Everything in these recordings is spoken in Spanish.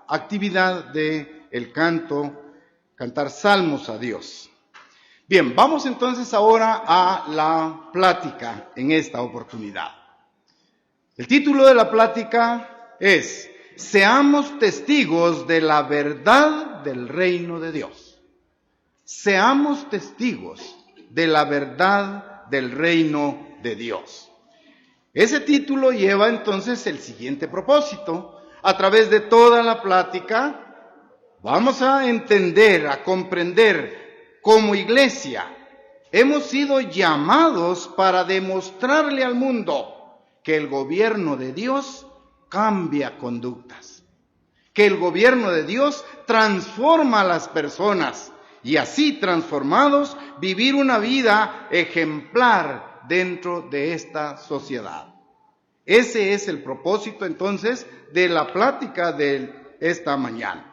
actividad de el canto, cantar salmos a Dios. Bien, vamos entonces ahora a la plática en esta oportunidad. El título de la plática es: Seamos testigos de la verdad del reino de Dios. Seamos testigos de la verdad del reino de Dios. Ese título lleva entonces el siguiente propósito. A través de toda la plática vamos a entender, a comprender, como iglesia hemos sido llamados para demostrarle al mundo que el gobierno de Dios cambia conductas, que el gobierno de Dios transforma a las personas y así transformados vivir una vida ejemplar dentro de esta sociedad. Ese es el propósito entonces de la plática de esta mañana.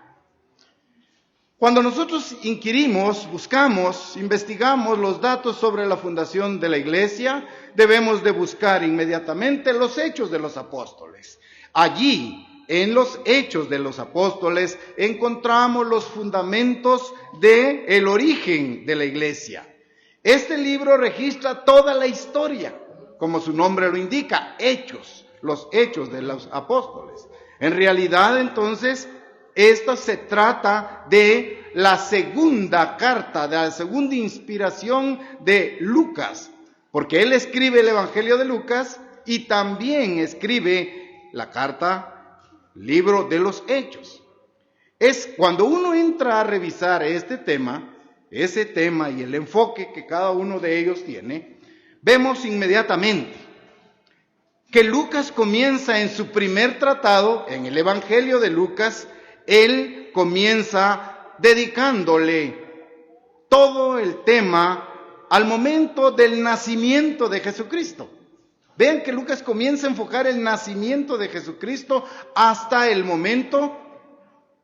Cuando nosotros inquirimos, buscamos, investigamos los datos sobre la fundación de la iglesia, debemos de buscar inmediatamente los Hechos de los Apóstoles. Allí, en los Hechos de los Apóstoles, encontramos los fundamentos del origen de la iglesia. Este libro registra toda la historia, como su nombre lo indica, Hechos, los Hechos de los Apóstoles. En realidad, entonces, esto se trata de la segunda carta, de la segunda inspiración de Lucas, porque él escribe el Evangelio de Lucas y también escribe la carta, libro de los Hechos. Es cuando uno entra a revisar ese tema y el enfoque que cada uno de ellos tiene, vemos inmediatamente que Lucas comienza en su primer tratado, en el Evangelio de Lucas, él comienza dedicándole todo el tema al momento del nacimiento de Jesucristo. Vean que Lucas comienza a enfocar el nacimiento de Jesucristo hasta el momento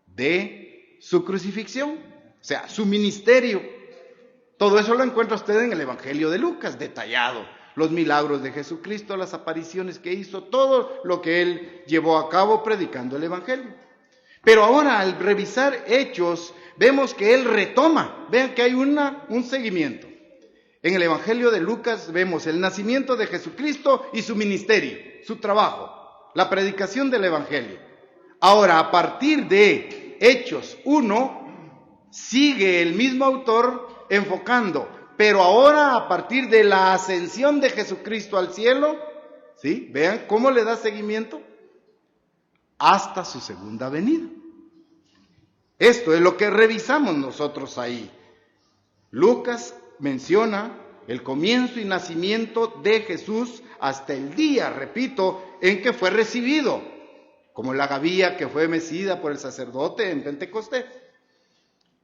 de su crucifixión. O sea, su ministerio. Todo eso lo encuentra usted en el Evangelio de Lucas, detallado. Los milagros de Jesucristo, las apariciones que hizo, todo lo que él llevó a cabo predicando el Evangelio. Pero ahora, al revisar Hechos, vemos que él retoma. Vean que hay un seguimiento. En el Evangelio de Lucas vemos el nacimiento de Jesucristo y su ministerio, su trabajo, la predicación del Evangelio. Ahora, a partir de Hechos 1, sigue el mismo autor enfocando, pero ahora a partir de la ascensión de Jesucristo al cielo, ¿sí? Vean cómo le da seguimiento hasta su segunda venida. Esto es lo que revisamos nosotros ahí. Lucas menciona el comienzo y nacimiento de Jesús hasta el día, repito, en que fue recibido, como la gavilla que fue mecida por el sacerdote en Pentecostés.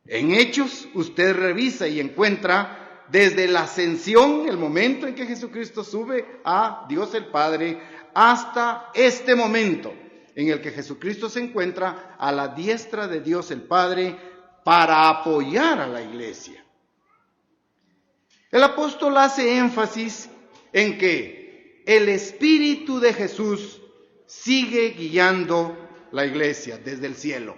En Hechos, usted revisa y encuentra desde la ascensión, el momento en que Jesucristo sube a Dios el Padre, hasta este momento en el que Jesucristo se encuentra a la diestra de Dios el Padre para apoyar a la iglesia. El apóstol hace énfasis en que el Espíritu de Jesús sigue guiando la iglesia desde el cielo.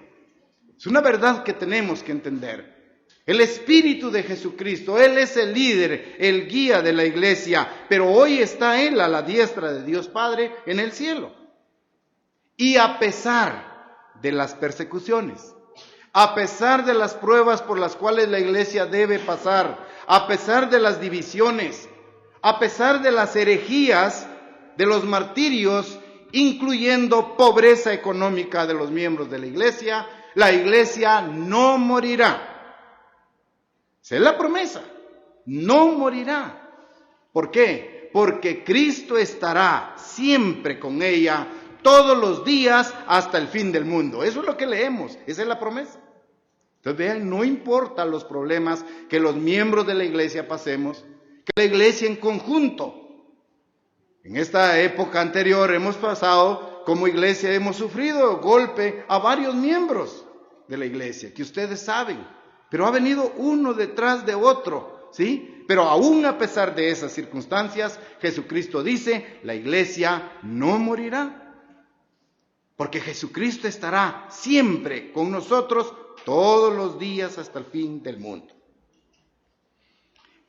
Es una verdad que tenemos que entender. El Espíritu de Jesucristo, Él es el líder, el guía de la iglesia, pero hoy está Él a la diestra de Dios Padre en el cielo. Y a pesar de las persecuciones, a pesar de las pruebas por las cuales la iglesia debe pasar, a pesar de las divisiones, a pesar de las herejías, de los martirios, incluyendo pobreza económica de los miembros de la iglesia no morirá. Esa es la promesa, no morirá. ¿Por qué? Porque Cristo estará siempre con ella todos los días hasta el fin del mundo. Eso es lo que leemos, esa es la promesa. Entonces vean, no importa los problemas que los miembros de la iglesia pasemos, que la iglesia en conjunto. En esta época anterior hemos pasado, como iglesia hemos sufrido golpe a varios miembros de la iglesia, que ustedes saben, pero ha venido uno detrás de otro, ¿sí? Pero aún a pesar de esas circunstancias, Jesucristo dice, la iglesia no morirá. porque Jesucristo estará siempre con nosotros todos los días hasta el fin del mundo.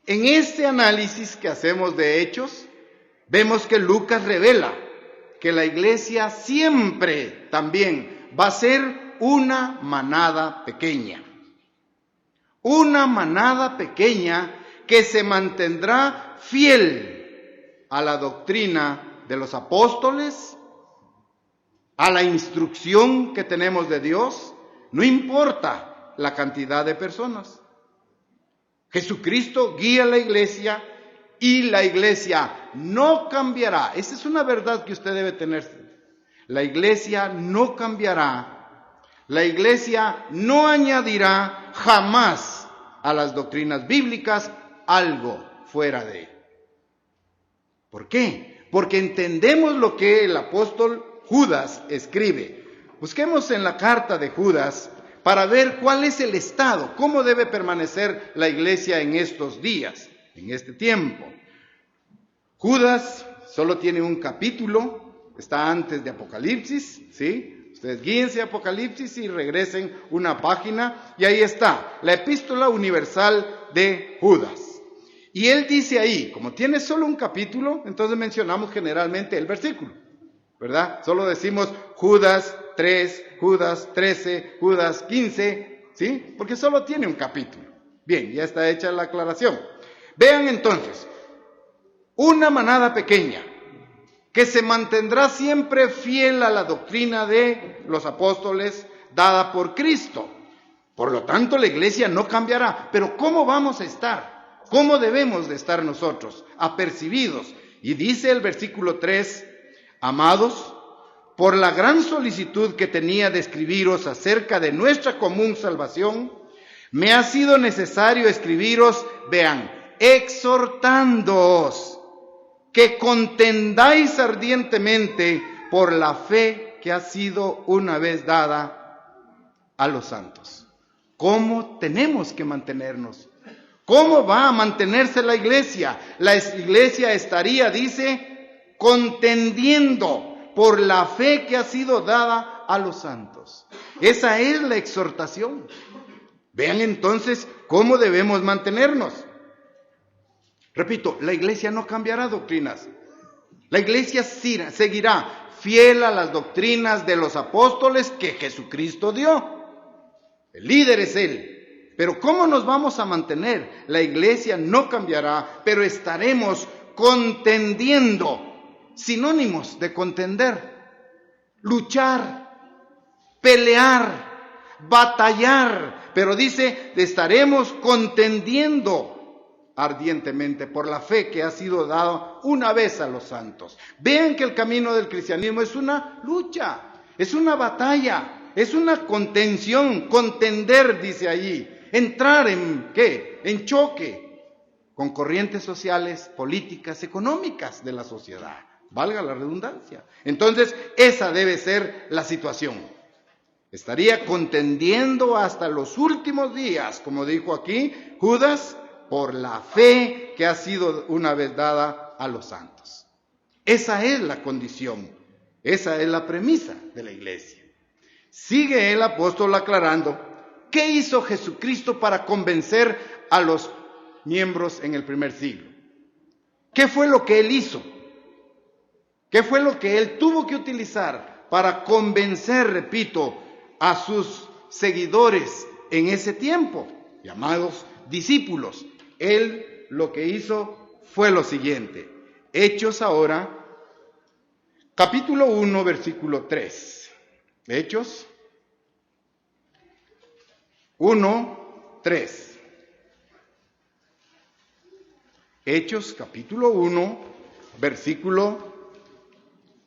En este análisis que hacemos de Hechos, vemos que Lucas revela que la iglesia siempre también va a ser una manada pequeña. Una manada pequeña que se mantendrá fiel a la doctrina de los apóstoles, a la instrucción que tenemos de Dios, no importa la cantidad de personas. Jesucristo guía a la iglesia y la iglesia no cambiará. Esa es una verdad que usted debe tener. La iglesia no cambiará. La iglesia no añadirá jamás a las doctrinas bíblicas algo fuera de él. ¿Por qué? Porque entendemos lo que el apóstol Judas escribe. Busquemos en la carta de Judas para ver cuál es el estado, cómo debe permanecer la iglesia en estos días, en este tiempo. Judas solo tiene un capítulo, está antes de Apocalipsis, ¿sí? Ustedes guíense a Apocalipsis y regresen una página, y ahí está, la epístola universal de Judas. Y él dice ahí, como tiene solo un capítulo, entonces mencionamos generalmente el versículo, ¿verdad? Solo decimos Judas 3, Judas 13, Judas 15, ¿sí? Porque solo tiene un capítulo. Bien, ya está hecha la aclaración. Vean entonces, una manada pequeña que se mantendrá siempre fiel a la doctrina de los apóstoles dada por Cristo. Por lo tanto, la iglesia no cambiará. Pero ¿cómo vamos a estar? ¿Cómo debemos de estar nosotros? Apercibidos. Y dice el versículo 3, amados, por la gran solicitud que tenía de escribiros acerca de nuestra común salvación, me ha sido necesario escribiros, vean, exhortándoos que contendáis ardientemente por la fe que ha sido una vez dada a los santos. ¿Cómo tenemos que mantenernos? ¿Cómo va a mantenerse la iglesia? La iglesia estaría, dice, contendiendo por la fe que ha sido dada a los santos. Esa es la exhortación. Vean entonces cómo debemos mantenernos. Repito, la iglesia no cambiará doctrinas. La iglesia seguirá fiel a las doctrinas de los apóstoles que Jesucristo dio. El líder es Él. Pero ¿cómo nos vamos a mantener? La iglesia no cambiará, pero estaremos contendiendo. Sinónimos de contender. Luchar, pelear, batallar. Pero dice, estaremos contendiendo ardientemente por la fe que ha sido dada una vez a los santos. Vean que el camino del cristianismo es una lucha, es una batalla, es una contención, contender, dice allí. Entrar en, ¿qué? En choque con corrientes sociales, políticas, económicas de la sociedad. Valga la redundancia. Entonces, esa debe ser la situación. Estaría contendiendo hasta los últimos días, como dijo aquí Judas, por la fe que ha sido una vez dada a los santos. Esa es la condición, esa es la premisa de la iglesia. Sigue el apóstol aclarando, ¿qué hizo Jesucristo para convencer a los miembros en el primer siglo? ¿Qué fue lo que él hizo? ¿Qué fue lo que él tuvo que utilizar para convencer, repito, a sus seguidores en ese tiempo, llamados discípulos? Él lo que hizo fue lo siguiente. Hechos ahora, capítulo 1, versículo 3. Hechos 1, 3. Hechos, capítulo 1, versículo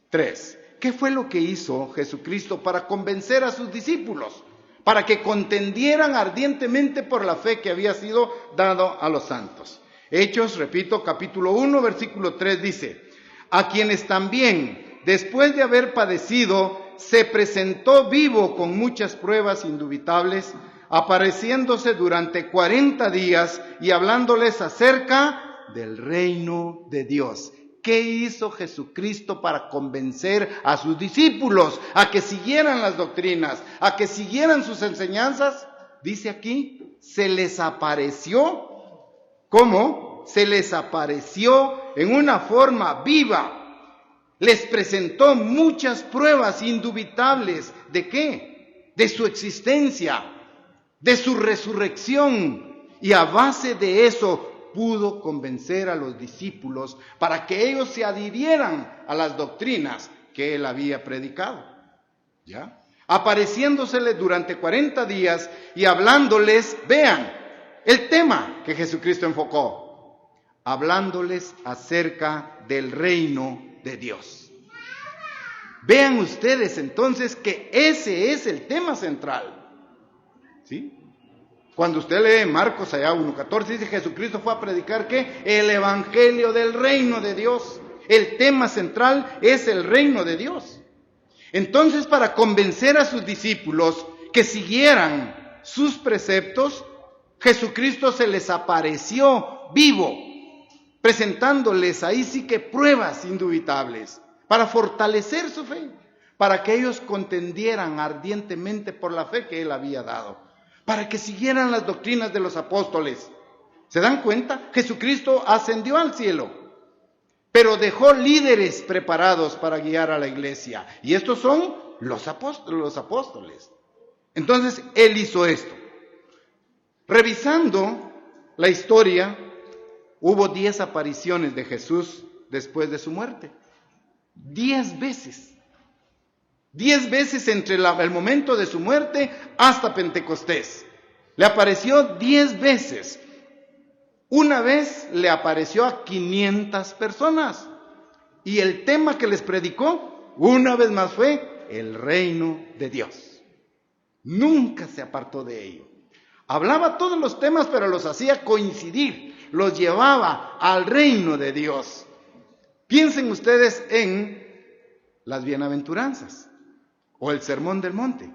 3. ¿Qué fue lo que hizo Jesucristo para convencer a sus discípulos? Para que contendieran ardientemente por la fe que había sido dado a los santos. Hechos, repito, capítulo 1, versículo 3 dice, a quienes también, después de haber padecido, se presentó vivo con muchas pruebas indubitables, apareciéndose durante 40 días y hablándoles acerca del reino de Dios. ¿Qué hizo Jesucristo para convencer a sus discípulos a que siguieran las doctrinas, a que siguieran sus enseñanzas? Dice aquí, se les apareció. ¿Cómo? Se les apareció en una forma viva. Les presentó muchas pruebas indubitables. ¿De qué? De su existencia, de su resurrección. Y a base de eso pudo convencer a los discípulos para que ellos se adhirieran a las doctrinas que él había predicado. ¿Ya? Apareciéndosele durante 40 días y hablándoles, vean, el tema que Jesucristo enfocó, hablándoles acerca del reino de Dios. Vean ustedes entonces que ese es el tema central. ¿Sí? Cuando usted lee Marcos allá 1:14, dice Jesucristo fue a predicar ¿qué? El evangelio del reino de Dios. El tema central es el reino de Dios. Entonces, para convencer a sus discípulos que siguieran sus preceptos, Jesucristo se les apareció vivo, presentándoles ahí sí que pruebas indubitables para fortalecer su fe, para que ellos contendieran ardientemente por la fe que él había dado, para que siguieran las doctrinas de los apóstoles. ¿Se dan cuenta? Jesucristo ascendió al cielo, pero dejó líderes preparados para guiar a la iglesia. Y estos son los apóstoles. Entonces, él hizo esto. Revisando la historia, hubo 10 apariciones de Jesús después de su muerte. 10 veces. 10 veces entre el momento de su muerte hasta Pentecostés. Le apareció 10 veces. Una vez le apareció a 500 personas. Y el tema que les predicó, una vez más fue el reino de Dios. Nunca se apartó de ello. Hablaba todos los temas, pero los hacía coincidir. Los llevaba al reino de Dios. Piensen ustedes en las bienaventuranzas o el sermón del monte.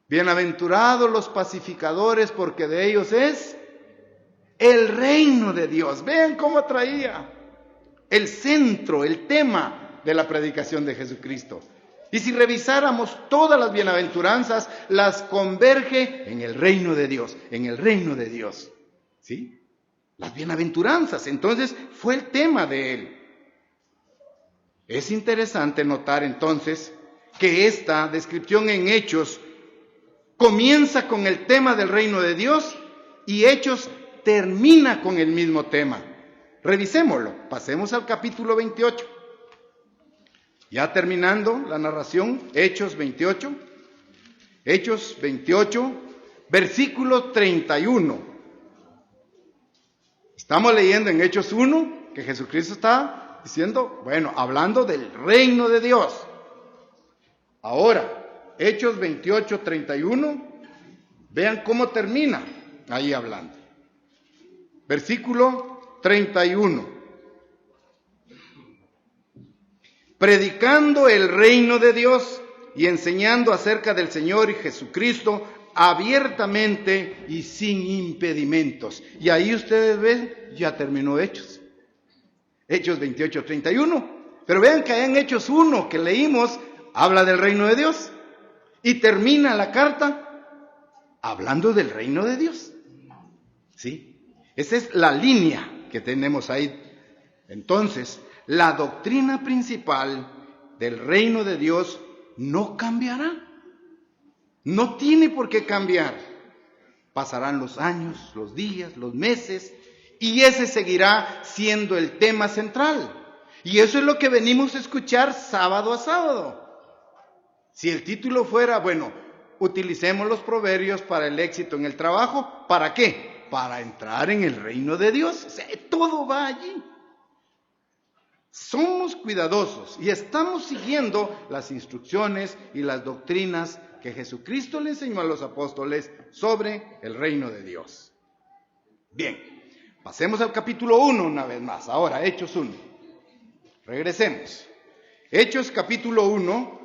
Bienaventurados los pacificadores, porque de ellos es el reino de Dios. Vean cómo traía el centro, el tema de la predicación de Jesucristo. Y si revisáramos todas las bienaventuranzas, las converge en el reino de Dios, en el reino de Dios. ¿Sí? Las bienaventuranzas, entonces, fue el tema de él. Es interesante notar entonces que esta descripción en Hechos comienza con el tema del reino de Dios y Hechos termina con el mismo tema. Revisémoslo, pasemos al capítulo 28. Ya terminando la narración, Hechos 28. Hechos 28, versículo 31. Estamos leyendo en Hechos 1 que Jesucristo está diciendo, bueno, hablando del reino de Dios. Ahora, Hechos 28, 31, vean cómo termina ahí hablando. Versículo 31. Predicando el reino de Dios y enseñando acerca del Señor y Jesucristo abiertamente y sin impedimentos. Y ahí ustedes ven, ya terminó Hechos. Hechos 28, 31. Pero vean que en Hechos 1 que leímos, habla del reino de Dios. Y termina la carta hablando del reino de Dios. ¿Sí? Esa es la línea que tenemos ahí. Entonces, la doctrina principal del reino de Dios no cambiará. No tiene por qué cambiar. Pasarán los años, los días, los meses, y ese seguirá siendo el tema central. Y eso es lo que venimos a escuchar sábado a sábado. Si el título fuera, bueno, utilicemos los proverbios para el éxito en el trabajo, ¿para qué? Para entrar en el reino de Dios. O sea, todo va allí. Somos cuidadosos y estamos siguiendo las instrucciones y las doctrinas que Jesucristo le enseñó a los apóstoles sobre el reino de Dios. Bien, pasemos al capítulo 1 una vez más. Ahora, Hechos 1. Regresemos. Hechos capítulo 1.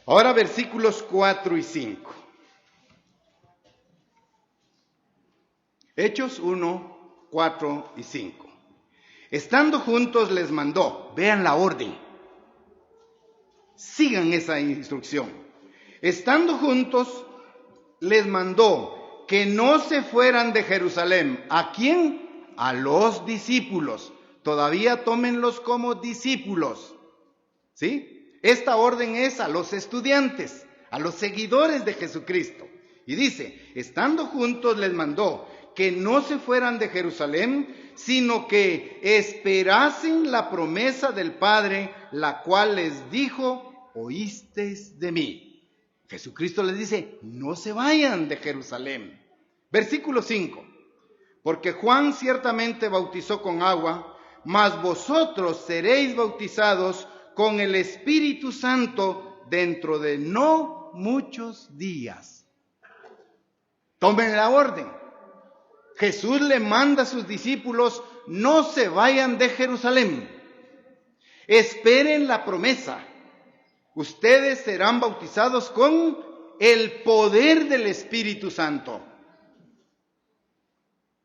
Ahora versículos 4 y 5. Hechos 1, 4 y 5. Estando juntos les mandó, vean la orden, sigan esa instrucción. Estando juntos les mandó que no se fueran de Jerusalén. ¿A quién? A los discípulos. Todavía tómenlos como discípulos. ¿Sí? Esta orden es a los estudiantes, a los seguidores de Jesucristo. Y dice, estando juntos les mandó que no se fueran de Jerusalén, sino que esperasen la promesa del Padre, la cual les dijo, oísteis de mí. Jesucristo les dice, no se vayan de Jerusalén. Versículo 5. Porque Juan ciertamente bautizó con agua, mas vosotros seréis bautizados con el Espíritu Santo dentro de no muchos días. Tomen la orden. Jesús le manda a sus discípulos, no se vayan de Jerusalén. Esperen la promesa. Ustedes serán bautizados con el poder del Espíritu Santo.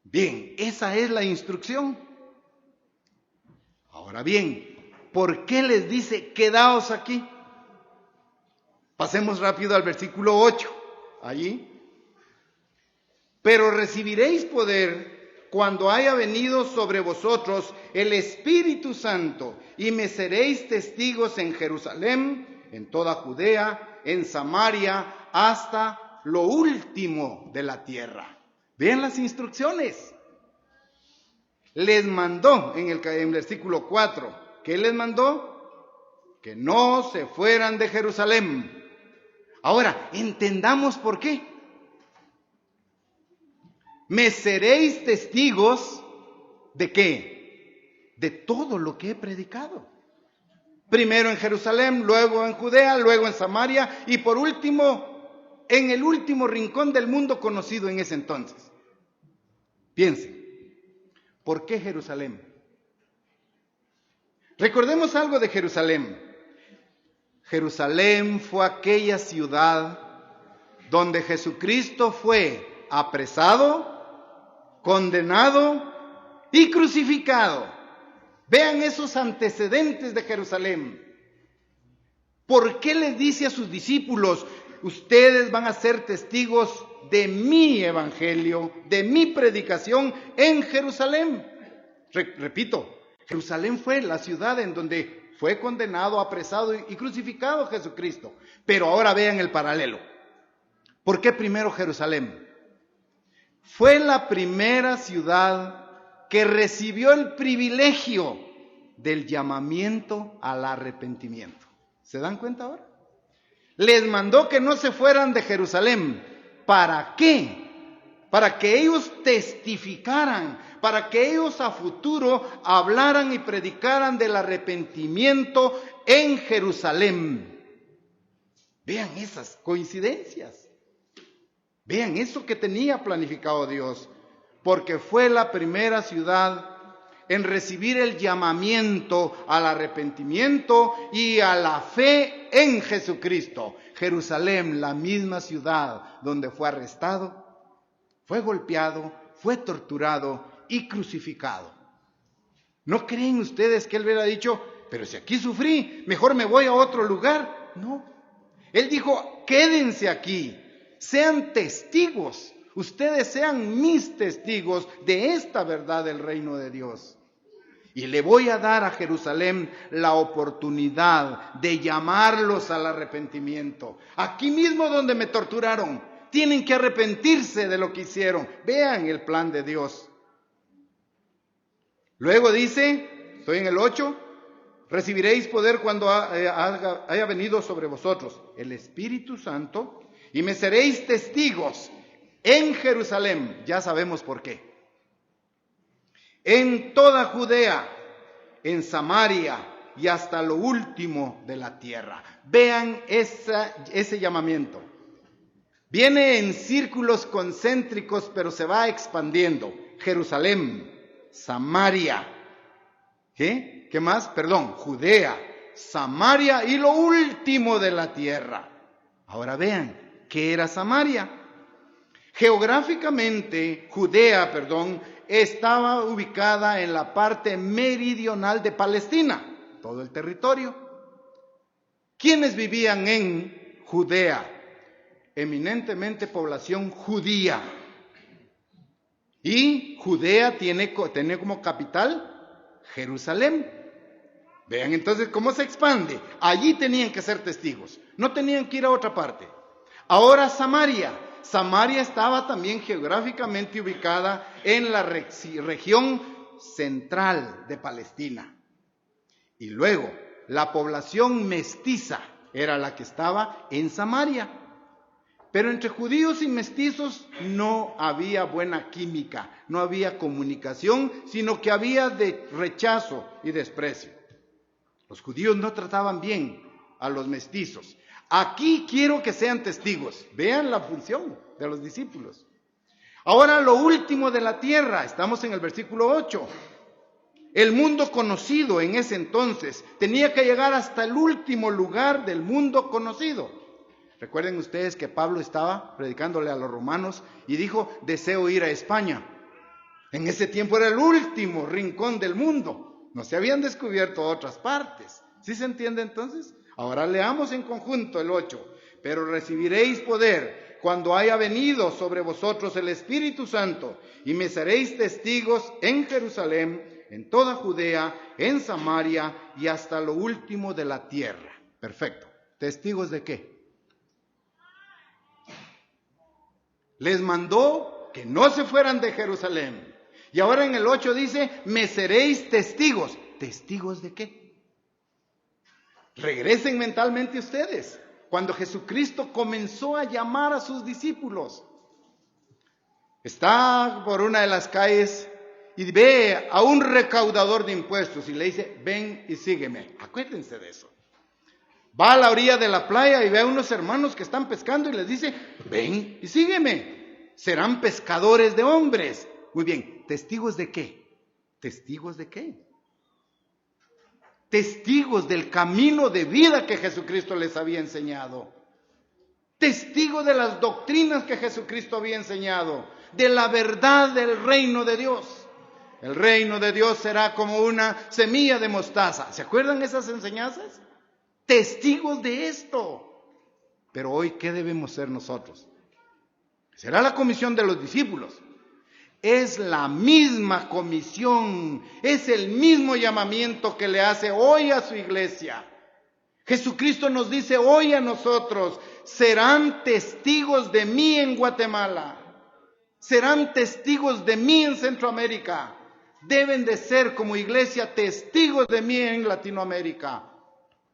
Bien, esa es la instrucción. Ahora bien, ¿por qué les dice quedaos aquí? Pasemos rápido al versículo 8. Allí. Pero recibiréis poder cuando haya venido sobre vosotros el Espíritu Santo, y me seréis testigos en Jerusalén, en toda Judea, en Samaria, hasta lo último de la tierra. Vean las instrucciones. Les mandó en el versículo 4. ¿Qué les mandó? Que no se fueran de Jerusalén. Ahora, entendamos por qué. Me seréis testigos ¿de qué? De todo lo que he predicado. Primero en Jerusalén, luego en Judea, luego en Samaria y por último en el último rincón del mundo conocido en ese entonces. Piensen, ¿por qué Jerusalén? Recordemos algo de Jerusalén. Jerusalén fue aquella ciudad donde Jesucristo fue apresado, condenado y crucificado. Vean esos antecedentes de Jerusalén. ¿Por qué les dice a sus discípulos, ustedes van a ser testigos de mi evangelio, de mi predicación en Jerusalén? Repito, Jerusalén fue la ciudad en donde fue condenado, apresado y crucificado Jesucristo. Pero ahora vean el paralelo. ¿Por qué primero Jerusalén? Fue la primera ciudad que recibió el privilegio del llamamiento al arrepentimiento. ¿Se dan cuenta ahora? Les mandó que no se fueran de Jerusalén. ¿Para qué? Para que ellos testificaran, para que ellos a futuro hablaran y predicaran del arrepentimiento en Jerusalén. Vean esas coincidencias. Vean eso que tenía planificado Dios, porque fue la primera ciudad en recibir el llamamiento al arrepentimiento y a la fe en Jesucristo. Jerusalén, la misma ciudad donde fue arrestado, fue golpeado, fue torturado y crucificado. ¿No creen ustedes que él hubiera dicho, pero si aquí sufrí, mejor me voy a otro lugar? No. Él dijo, quédense aquí. Sean testigos, ustedes sean mis testigos de esta verdad del reino de Dios. Y le voy a dar a Jerusalén la oportunidad de llamarlos al arrepentimiento. Aquí mismo donde me torturaron, tienen que arrepentirse de lo que hicieron. Vean el plan de Dios. Luego dice, estoy en el 8, recibiréis poder cuando haya venido sobre vosotros el Espíritu Santo, y me seréis testigos en Jerusalén, ya sabemos por qué, en toda Judea, en Samaria y hasta lo último de la tierra. Vean ese llamamiento. Viene en círculos concéntricos, pero se va expandiendo. Jerusalén, Samaria, ¿qué más? Judea, Samaria y lo último de la tierra. Ahora vean, ¿qué era Samaria? Geográficamente, Judea, estaba ubicada en la parte meridional de Palestina, todo el territorio. ¿Quiénes vivían en Judea? Eminentemente población judía. Y Judea tiene como capital Jerusalén. Vean entonces cómo se expande. Allí tenían que ser testigos, no tenían que ir a otra parte. Ahora Samaria. Samaria estaba también geográficamente ubicada en la región central de Palestina. Y luego, la población mestiza era la que estaba en Samaria. Pero entre judíos y mestizos no había buena química, no había comunicación, sino que había rechazo y desprecio. Los judíos no trataban bien a los mestizos. Aquí quiero que sean testigos. Vean la función de los discípulos. Ahora lo último de la tierra, estamos en el versículo 8. El mundo conocido en ese entonces tenía que llegar hasta el último lugar del mundo conocido. Recuerden ustedes que Pablo estaba predicándole a los romanos y dijo, deseo ir a España. En ese tiempo era el último rincón del mundo. No se habían descubierto otras partes. ¿Sí se entiende entonces? Ahora leamos en conjunto el 8. Pero recibiréis poder cuando haya venido sobre vosotros el Espíritu Santo y me seréis testigos en Jerusalén, en toda Judea, en Samaria y hasta lo último de la tierra. Perfecto. ¿Testigos de qué? Les mandó que no se fueran de Jerusalén. Y ahora en el 8 dice, me seréis testigos. ¿Testigos de qué? Regresen mentalmente ustedes. Cuando Jesucristo comenzó a llamar a sus discípulos, está por una de las calles y ve a un recaudador de impuestos y le dice, ven y sígueme. Acuérdense de eso. Va a la orilla de la playa y ve a unos hermanos que están pescando y les dice, ven y sígueme. Serán pescadores de hombres. Muy bien, ¿testigos de qué? ¿Testigos de qué? Testigos del camino de vida que Jesucristo les había enseñado. Testigos de las doctrinas que Jesucristo había enseñado. De la verdad del reino de Dios. El reino de Dios será como una semilla de mostaza. ¿Se acuerdan esas enseñanzas? Testigos de esto. Pero hoy, ¿qué debemos ser nosotros? Será la comisión de los discípulos. Es la misma comisión, es el mismo llamamiento que le hace hoy a su iglesia. Jesucristo nos dice hoy a nosotros, serán testigos de mí en Guatemala, serán testigos de mí en Centroamérica, deben de ser como iglesia testigos de mí en Latinoamérica.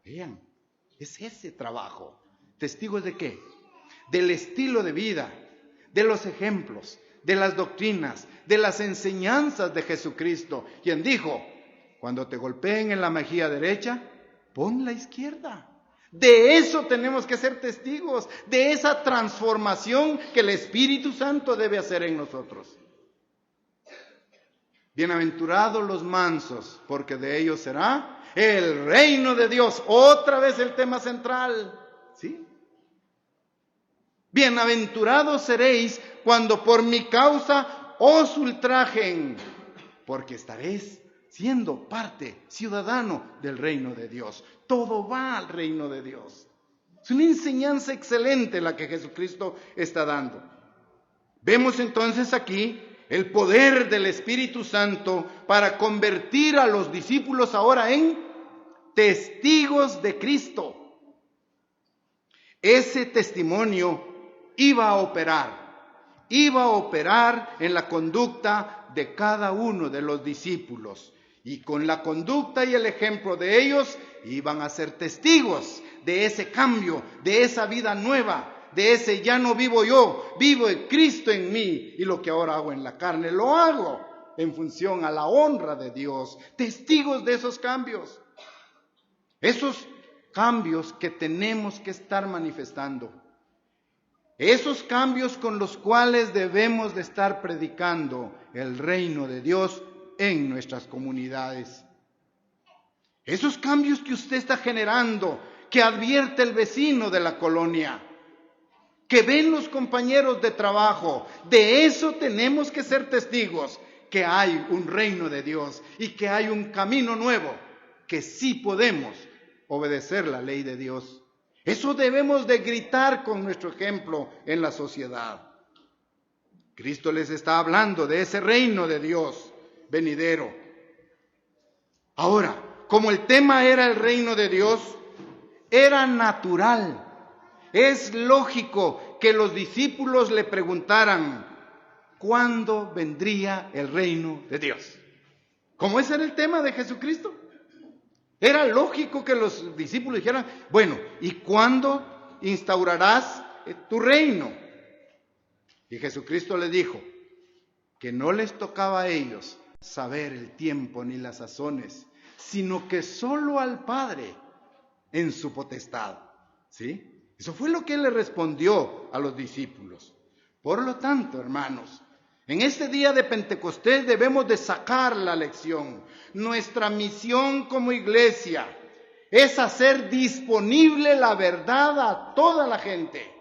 Vean, es ese trabajo. ¿Testigos de qué? Del estilo de vida, de los ejemplos, de las doctrinas, de las enseñanzas de Jesucristo, quien dijo, cuando te golpeen en la mejilla derecha, pon la izquierda. De eso tenemos que ser testigos, de esa transformación que el Espíritu Santo debe hacer en nosotros. Bienaventurados los mansos, porque de ellos será el reino de Dios. Otra vez el tema central, ¿sí? Bienaventurados seréis cuando por mi causa os ultrajen, porque estaréis siendo parte, ciudadano del reino de Dios. Todo va al reino de Dios. Es una enseñanza excelente la que Jesucristo está dando. Vemos entonces aquí el poder del Espíritu Santo para convertir a los discípulos ahora en testigos de Cristo. Ese testimonio iba a operar en la conducta de cada uno de los discípulos. Y con la conducta y el ejemplo de ellos, iban a ser testigos de ese cambio, de esa vida nueva, de ese ya no vivo yo, vivo en Cristo en mí. Y lo que ahora hago en la carne, lo hago en función a la honra de Dios. Testigos de esos cambios. Esos cambios que tenemos que estar manifestando. Esos cambios con los cuales debemos de estar predicando el reino de Dios en nuestras comunidades. Esos cambios que usted está generando, que advierte el vecino de la colonia, que ven los compañeros de trabajo, de eso tenemos que ser testigos. que hay un reino de Dios y que hay un camino nuevo, que sí podemos obedecer la ley de Dios. Eso debemos de gritar con nuestro ejemplo en la sociedad. Cristo les está hablando de ese reino de Dios venidero. Ahora, como el tema era el reino de Dios, era natural, es lógico que los discípulos le preguntaran, ¿cuándo vendría el reino de Dios? Como ese era el tema de Jesucristo. Era lógico que los discípulos dijeran, bueno, ¿y cuándo instaurarás tu reino? Y Jesucristo les dijo que no les tocaba a ellos saber el tiempo ni las sazones, sino que solo al Padre en su potestad. ¿Sí? Eso fue lo que Él le respondió a los discípulos. Por lo tanto, hermanos, en este día de Pentecostés debemos de sacar la lección. Nuestra misión como iglesia es hacer disponible la verdad a toda la gente.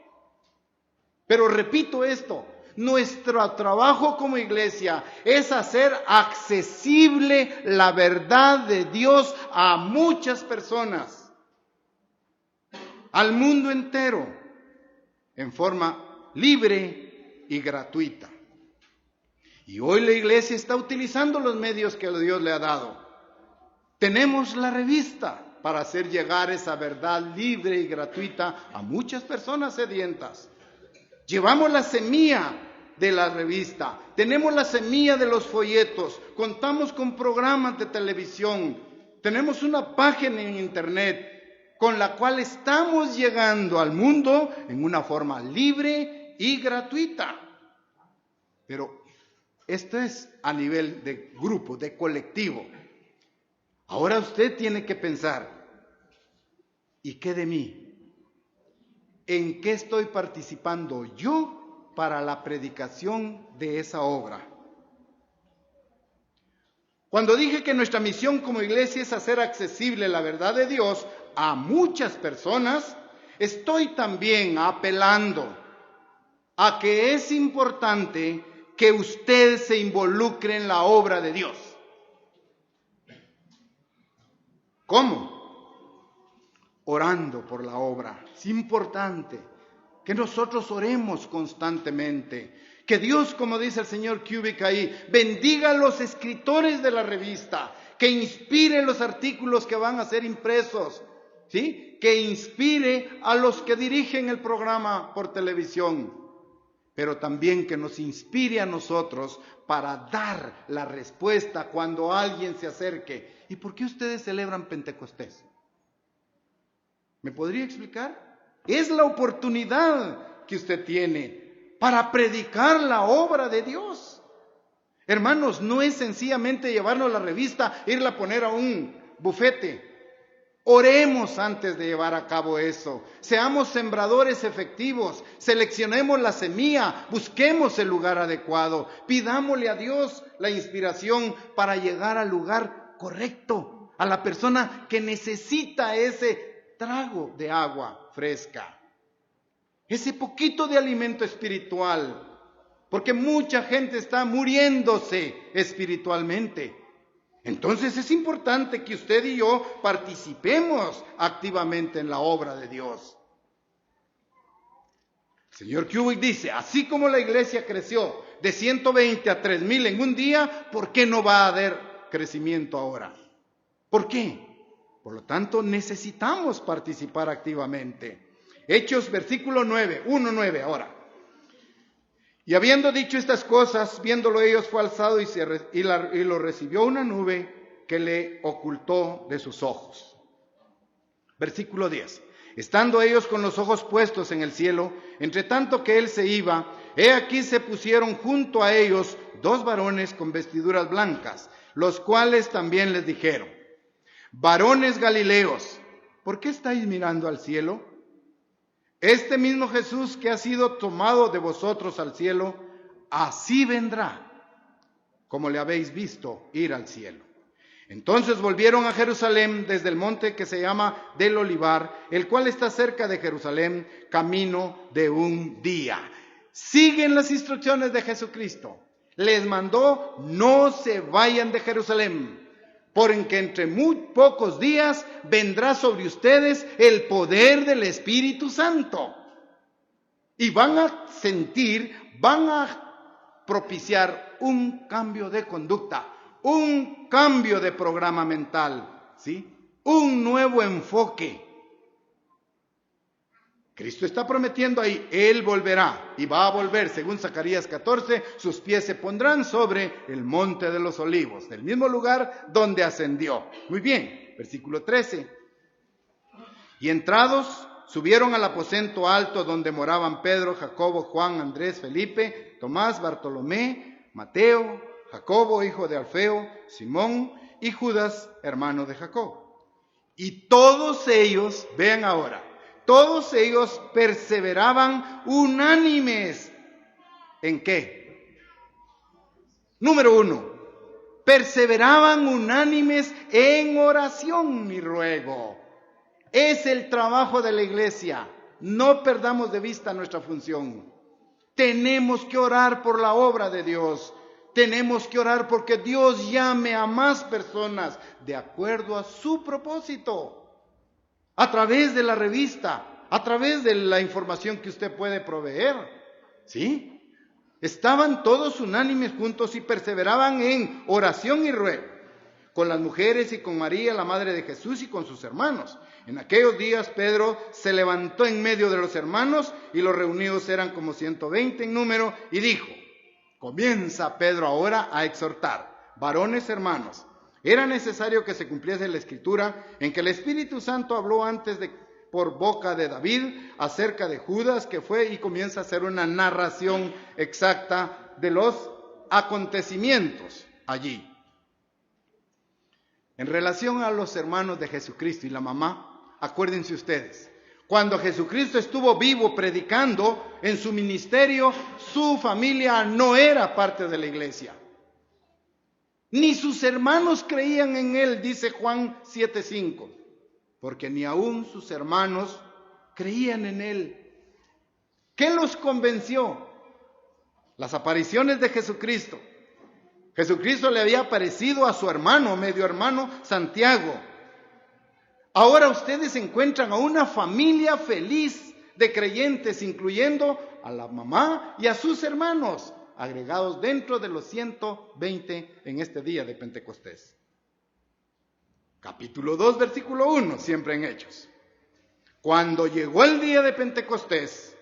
Pero repito esto, nuestro trabajo como iglesia es hacer accesible la verdad de Dios a muchas personas, al mundo entero, en forma libre y gratuita. Y hoy la iglesia está utilizando los medios que Dios le ha dado. Tenemos la revista para hacer llegar esa verdad libre y gratuita a muchas personas sedientas. Llevamos la semilla de la revista, tenemos la semilla de los folletos, contamos con programas de televisión, tenemos una página en internet con la cual estamos llegando al mundo en una forma libre y gratuita. Pero esto es a nivel de grupo, de colectivo. Ahora usted tiene que pensar, ¿y qué de mí? ¿En qué estoy participando yo para la predicación de esa obra? Cuando dije que nuestra misión como iglesia es hacer accesible la verdad de Dios a muchas personas, estoy también apelando a que es importante que usted se involucre en la obra de Dios. ¿Cómo? Orando por la obra. Es importante que nosotros oremos constantemente. Que Dios, como dice el señor Kubik ahí, bendiga a los escritores de la revista, que inspire los artículos que van a ser impresos, ¿sí? Que inspire a los que dirigen el programa por televisión, pero también que nos inspire a nosotros para dar la respuesta cuando alguien se acerque. ¿Y por qué ustedes celebran Pentecostés? ¿Me podría explicar? Es la oportunidad que usted tiene para predicar la obra de Dios. Hermanos, no es sencillamente llevarnos la revista, irla a poner a un bufete. Oremos antes de llevar a cabo eso. Seamos sembradores efectivos. Seleccionemos la semilla. Busquemos el lugar adecuado. Pidámosle a Dios la inspiración para llegar al lugar correcto, a la persona que necesita ese trago de agua fresca, ese poquito de alimento espiritual, porque mucha gente está muriéndose espiritualmente. Entonces es importante que usted y yo participemos activamente en la obra de Dios. El señor Kubik dice, así como la iglesia creció de 120 a 3,000 en un día, ¿por qué no va a haber crecimiento ahora? ¿Por qué? Por lo tanto, necesitamos participar activamente. Hechos, versículo 9, 1:9 ahora. Y habiendo dicho estas cosas, viéndolo ellos, fue alzado y lo recibió una nube que le ocultó de sus ojos. Versículo 10. Estando ellos con los ojos puestos en el cielo, entre tanto que él se iba, he aquí se pusieron junto a ellos 2 varones con vestiduras blancas, los cuales también les dijeron, varones galileos, ¿por qué estáis mirando al cielo? Este mismo Jesús que ha sido tomado de vosotros al cielo, así vendrá, como le habéis visto ir al cielo. Entonces volvieron a Jerusalén desde el monte que se llama del Olivar, el cual está cerca de Jerusalén, camino de un día. Siguen las instrucciones de Jesucristo. les mandó: no se vayan de Jerusalén, porque entre muy pocos días vendrá sobre ustedes el poder del Espíritu Santo. Y van a van a propiciar un cambio de conducta, un cambio de programa mental, ¿sí? Un nuevo enfoque. Cristo está prometiendo ahí: Él volverá, y va a volver, según Zacarías 14, sus pies se pondrán sobre el monte de los olivos, del mismo lugar donde ascendió. Muy bien, versículo 13. Y entrados, subieron al aposento alto donde moraban Pedro, Jacobo, Juan, Andrés, Felipe, Tomás, Bartolomé, Mateo, Jacobo, hijo de Alfeo, Simón y Judas, hermano de Jacobo. Y todos ellos, vean ahora, todos ellos perseveraban unánimes. ¿En qué? Número 1, perseveraban unánimes en oración y ruego. Es el trabajo de la iglesia. No perdamos de vista nuestra función. Tenemos que orar por la obra de Dios. Tenemos que orar porque Dios llame a más personas de acuerdo a su propósito. A través de la revista, a través de la información que usted puede proveer. ¿Sí? Estaban todos unánimes juntos y perseveraban en oración y ruego, con las mujeres y con María, la madre de Jesús, y con sus hermanos. En aquellos días Pedro se levantó en medio de los hermanos, y los reunidos eran como 120 en número, y dijo: comienza Pedro ahora a exhortar: varones hermanos, era necesario que se cumpliese la escritura en que el Espíritu Santo habló antes por boca de David acerca de Judas, que fue, y comienza a hacer una narración exacta de los acontecimientos allí. En relación a los hermanos de Jesucristo y la mamá, acuérdense ustedes, cuando Jesucristo estuvo vivo predicando en su ministerio, su familia no era parte de la iglesia. Ni sus hermanos creían en él, dice Juan 7:5, porque ni aún sus hermanos creían en él. ¿Qué los convenció? Las apariciones de Jesucristo. Jesucristo le había aparecido a su hermano, medio hermano, Santiago. Ahora ustedes encuentran a una familia feliz de creyentes, incluyendo a la mamá y a sus hermanos, agregados dentro de los 120 en este día de Pentecostés. Capítulo 2, versículo 1, siempre en Hechos. Cuando llegó el día de Pentecostés,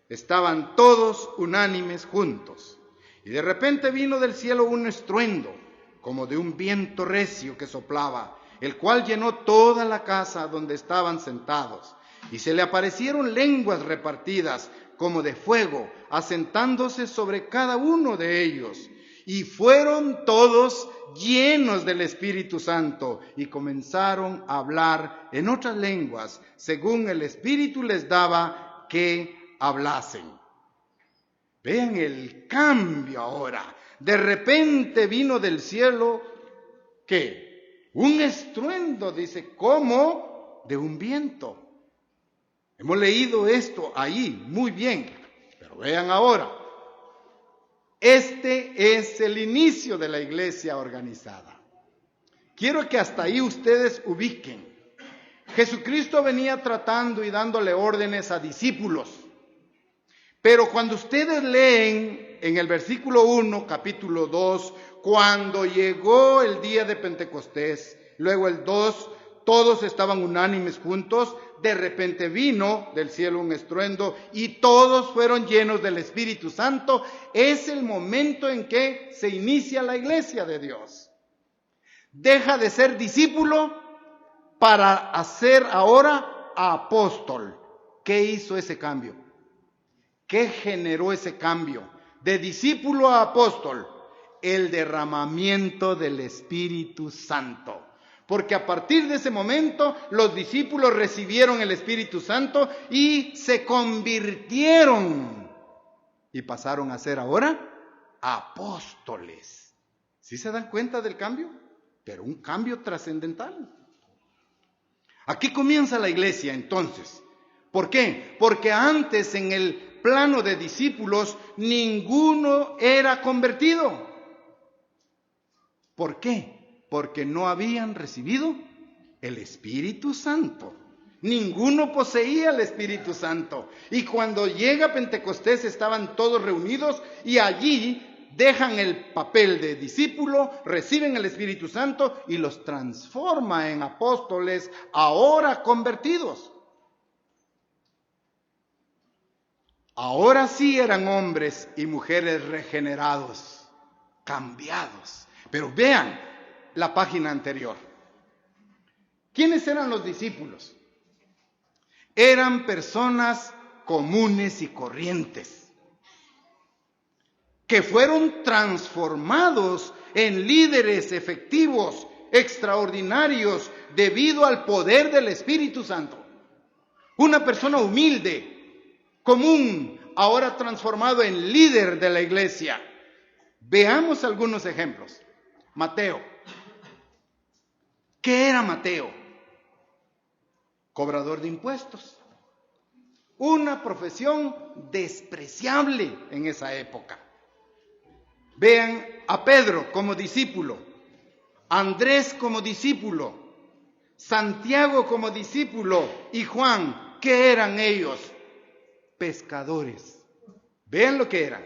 estaban todos unánimes juntos. Y de repente vino del cielo un estruendo, como de un viento recio que soplaba, el cual llenó toda la casa donde estaban sentados. Y se le aparecieron lenguas repartidas, como de fuego, asentándose sobre cada uno de ellos. Y fueron todos llenos del Espíritu Santo, y comenzaron a hablar en otras lenguas, según el Espíritu les daba que hablasen. Vean el cambio ahora. De repente vino del cielo, ¿qué? Un estruendo, dice, como de un viento. Hemos leído esto ahí, muy bien, pero vean ahora. Este es el inicio de la iglesia organizada. Quiero que hasta ahí ustedes ubiquen. Jesucristo venía tratando y dándole órdenes a discípulos. Pero cuando ustedes leen en el versículo 1, capítulo 2, cuando llegó el día de Pentecostés, luego el 2, todos estaban unánimes juntos, de repente vino del cielo un estruendo y todos fueron llenos del Espíritu Santo. Es el momento en que se inicia la iglesia de Dios. Deja de ser discípulo para hacer ahora apóstol. ¿Qué hizo ese cambio? ¿Qué generó ese cambio? De discípulo a apóstol, el derramamiento del Espíritu Santo. Porque a partir de ese momento, los discípulos recibieron el Espíritu Santo y se convirtieron. Y pasaron a ser ahora apóstoles. ¿Sí se dan cuenta del cambio? Pero un cambio trascendental. Aquí comienza la iglesia entonces. ¿Por qué? Porque antes en el plano de discípulos, ninguno era convertido. ¿Por qué? Porque no habían recibido el Espíritu Santo. Ninguno poseía el Espíritu Santo. Y cuando llega Pentecostés estaban todos reunidos y allí dejan el papel de discípulo, reciben el Espíritu Santo y los transforma en apóstoles ahora convertidos. Ahora sí eran hombres y mujeres regenerados, cambiados. Pero vean la página anterior. ¿Quiénes eran los discípulos? Eran personas comunes y corrientes, que fueron transformados en líderes efectivos, extraordinarios, debido al poder del Espíritu Santo. Una persona humilde, común, ahora transformado en líder de la iglesia. Veamos algunos ejemplos. Mateo. ¿Qué era Mateo? Cobrador de impuestos. Una profesión despreciable en esa época. Vean a Pedro como discípulo, Andrés como discípulo, Santiago como discípulo y Juan. ¿Qué eran ellos? Pescadores. Vean lo que eran.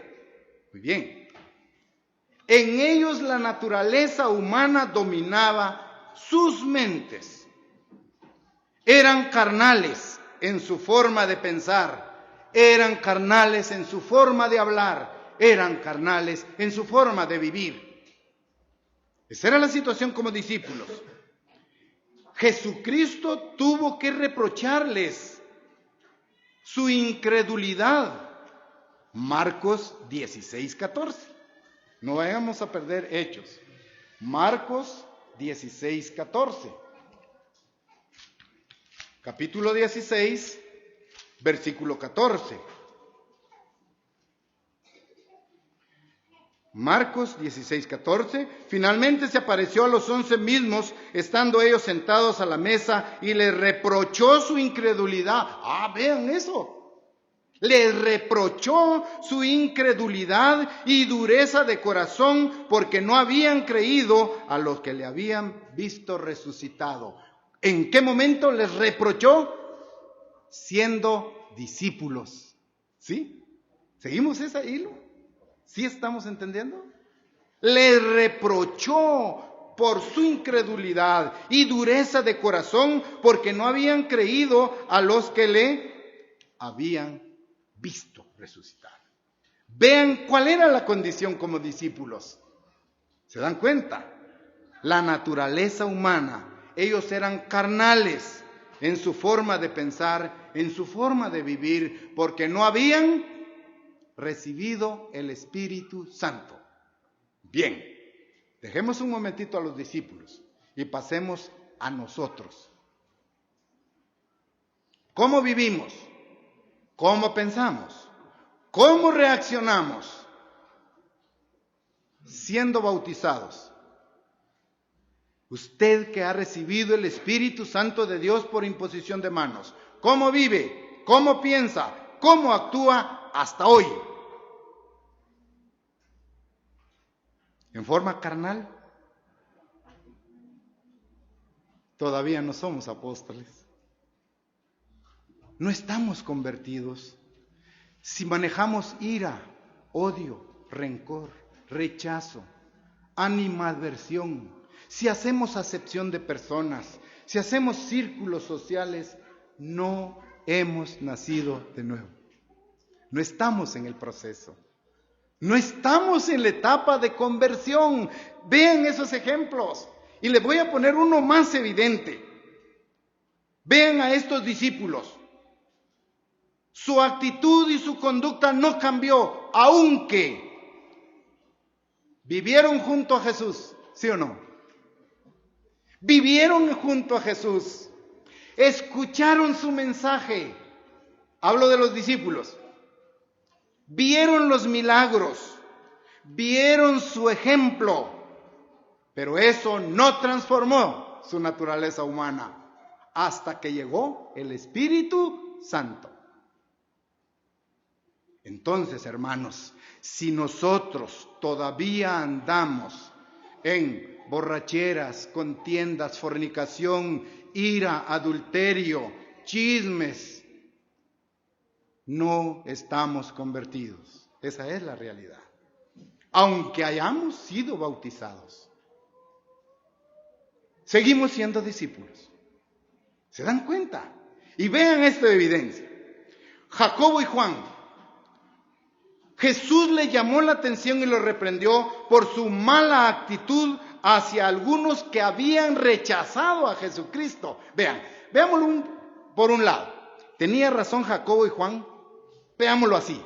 Muy bien. En ellos la naturaleza humana dominaba sus mentes. Eran carnales en su forma de pensar, eran carnales en su forma de hablar, eran carnales en su forma de vivir. Esa era la situación como discípulos. Jesucristo tuvo que reprocharles su incredulidad. Marcos 16:14. No vayamos a perder Hechos. Marcos 16:14. Capítulo 16, versículo 14. Marcos 16:14. Finalmente se apareció a los 11 mismos, estando ellos sentados a la mesa, y les reprochó su incredulidad. Vean eso. Les reprochó su incredulidad y dureza de corazón, porque no habían creído a los que le habían visto resucitado. ¿En qué momento les reprochó? Siendo discípulos. ¿Sí? ¿Seguimos ese hilo? ¿Sí estamos entendiendo? Les reprochó por su incredulidad y dureza de corazón, porque no habían creído a los que le habían visto resucitar. Vean cuál era la condición como discípulos. ¿Se dan cuenta? La naturaleza humana. Ellos eran carnales en su forma de pensar, en su forma de vivir, porque no habían recibido el Espíritu Santo. Bien, dejemos un momentito a los discípulos y pasemos a nosotros. ¿Cómo vivimos? ¿Cómo pensamos? ¿Cómo reaccionamos? Siendo bautizados. Usted que ha recibido el Espíritu Santo de Dios por imposición de manos, ¿cómo vive? ¿Cómo piensa? ¿Cómo actúa hasta hoy? ¿En forma carnal? Todavía no somos apóstoles. No estamos convertidos. Si manejamos ira, odio, rencor, rechazo, animadversión, si hacemos acepción de personas, si hacemos círculos sociales, no hemos nacido de nuevo. No estamos en el proceso. No estamos en la etapa de conversión. Vean esos ejemplos. Y les voy a poner uno más evidente. Vean a estos discípulos. Su actitud y su conducta no cambió, aunque vivieron junto a Jesús, ¿sí o no? Vivieron junto a Jesús, escucharon su mensaje. Hablo de los discípulos. Vieron los milagros, vieron su ejemplo, pero eso no transformó su naturaleza humana hasta que llegó el Espíritu Santo. Entonces, hermanos, si nosotros todavía andamos en borracheras, contiendas, fornicación, ira, adulterio, chismes, no estamos convertidos. Esa es la realidad. Aunque hayamos sido bautizados, seguimos siendo discípulos. ¿Se dan cuenta? Y vean esta evidencia. Jacobo y Juan. Jesús le llamó la atención y lo reprendió por su mala actitud hacia algunos que habían rechazado a Jesucristo. Veámoslo por un lado. ¿Tenía razón Jacobo y Juan? Veámoslo así.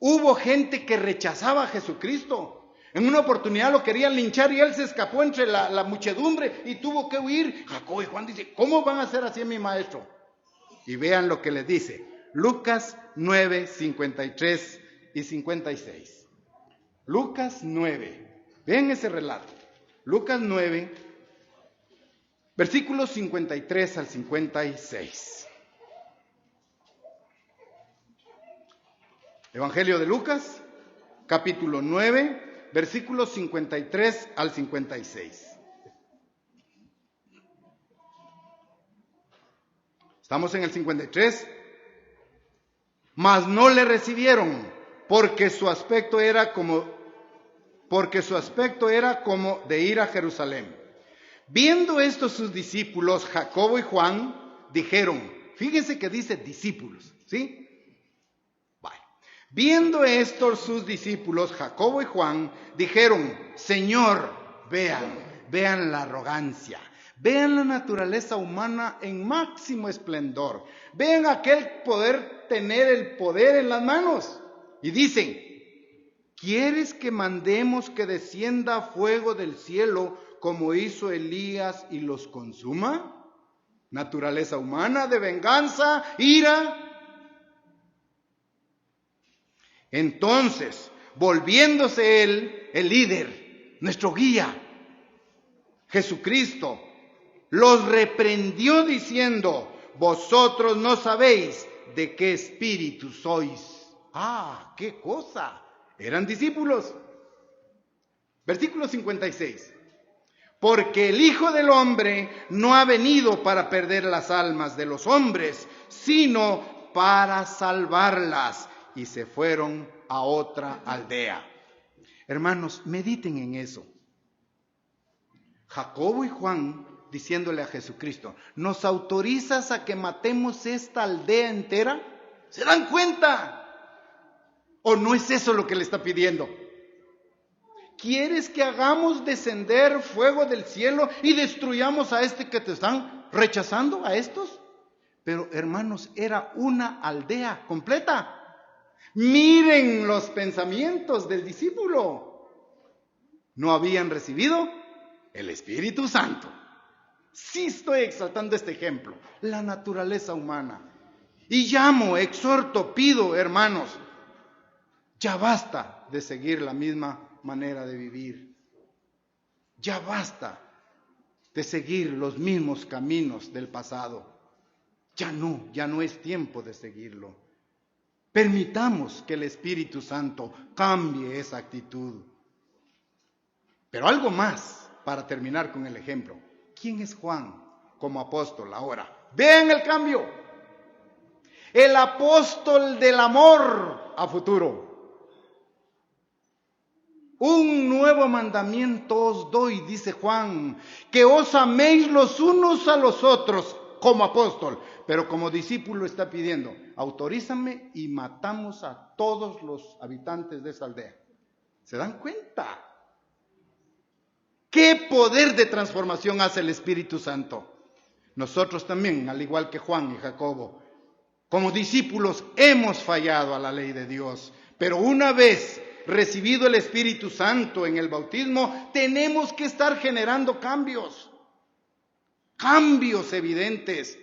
Hubo gente que rechazaba a Jesucristo. En una oportunidad lo querían linchar y él se escapó entre la muchedumbre y tuvo que huir. Jacobo y Juan dicen, ¿cómo van a hacer así a mi maestro? Y vean lo que les dice. Lucas 9, 53 y 56. Lucas 9. Vean ese relato. Lucas 9, versículos 53 al 56. Evangelio de Lucas, capítulo 9, versículos 53 al 56. Estamos en el 53. Mas no le recibieron, porque su aspecto era como de ir a Jerusalén. Viendo esto sus discípulos, Jacobo y Juan, dijeron, fíjense que dice discípulos, ¿sí? Viendo esto sus discípulos, Jacobo y Juan, dijeron, Señor, vean la arrogancia, vean la naturaleza humana en máximo esplendor, vean aquel poder tener el poder en las manos. Y dicen, ¿quieres que mandemos que descienda fuego del cielo como hizo Elías y los consuma? Naturaleza humana de venganza, ira. Entonces, volviéndose él, el líder, nuestro guía, Jesucristo, los reprendió diciendo, vosotros no sabéis de qué espíritu sois. ¡Ah, qué cosa! Eran discípulos. Versículo 56. Porque el Hijo del Hombre no ha venido para perder las almas de los hombres, sino para salvarlas. Y se fueron a otra aldea. Hermanos, mediten en eso. Jacobo y Juan diciéndole a Jesucristo, ¿nos autorizas a que matemos esta aldea entera? ¿Se dan cuenta? ¿O no es eso lo que le está pidiendo? ¿Quieres que hagamos descender fuego del cielo y destruyamos a este que te están rechazando, a estos? Pero hermanos, era una aldea completa. Miren los pensamientos del discípulo. No habían recibido el Espíritu Santo. Sí estoy exaltando este ejemplo, la naturaleza humana. Y llamo, exhorto, pido, hermanos, ya basta de seguir la misma manera de vivir. Ya basta de seguir los mismos caminos del pasado. Ya no es tiempo de seguirlo. Permitamos que el Espíritu Santo cambie esa actitud. Pero algo más para terminar con el ejemplo. ¿Quién es Juan como apóstol ahora? Vean el cambio. El apóstol del amor a futuro. Un nuevo mandamiento os doy, dice Juan, que os améis los unos a los otros como apóstol. Pero como discípulo está pidiendo, autorízame y matamos a todos los habitantes de esa aldea. ¿Se dan cuenta? ¿Qué poder de transformación hace el Espíritu Santo? Nosotros también, al igual que Juan y Jacobo, como discípulos hemos fallado a la ley de Dios. Pero una vez recibido el Espíritu Santo en el bautismo, tenemos que estar generando cambios. Cambios evidentes.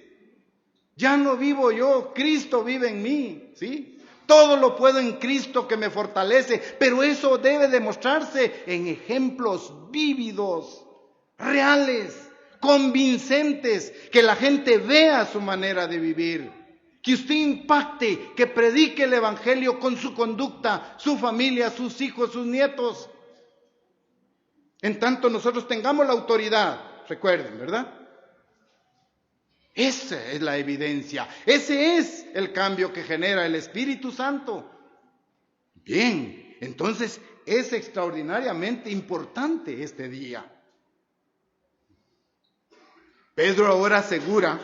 Ya no vivo yo, Cristo vive en mí, ¿sí? Todo lo puedo en Cristo que me fortalece, pero eso debe demostrarse en ejemplos vívidos, reales, convincentes, que la gente vea su manera de vivir. Que usted impacte, que predique el evangelio con su conducta, su familia, sus hijos, sus nietos. En tanto nosotros tengamos la autoridad, recuerden, ¿verdad? Esa es la evidencia, ese es el cambio que genera el Espíritu Santo. Bien, entonces es extraordinariamente importante este día. Pedro ahora asegura,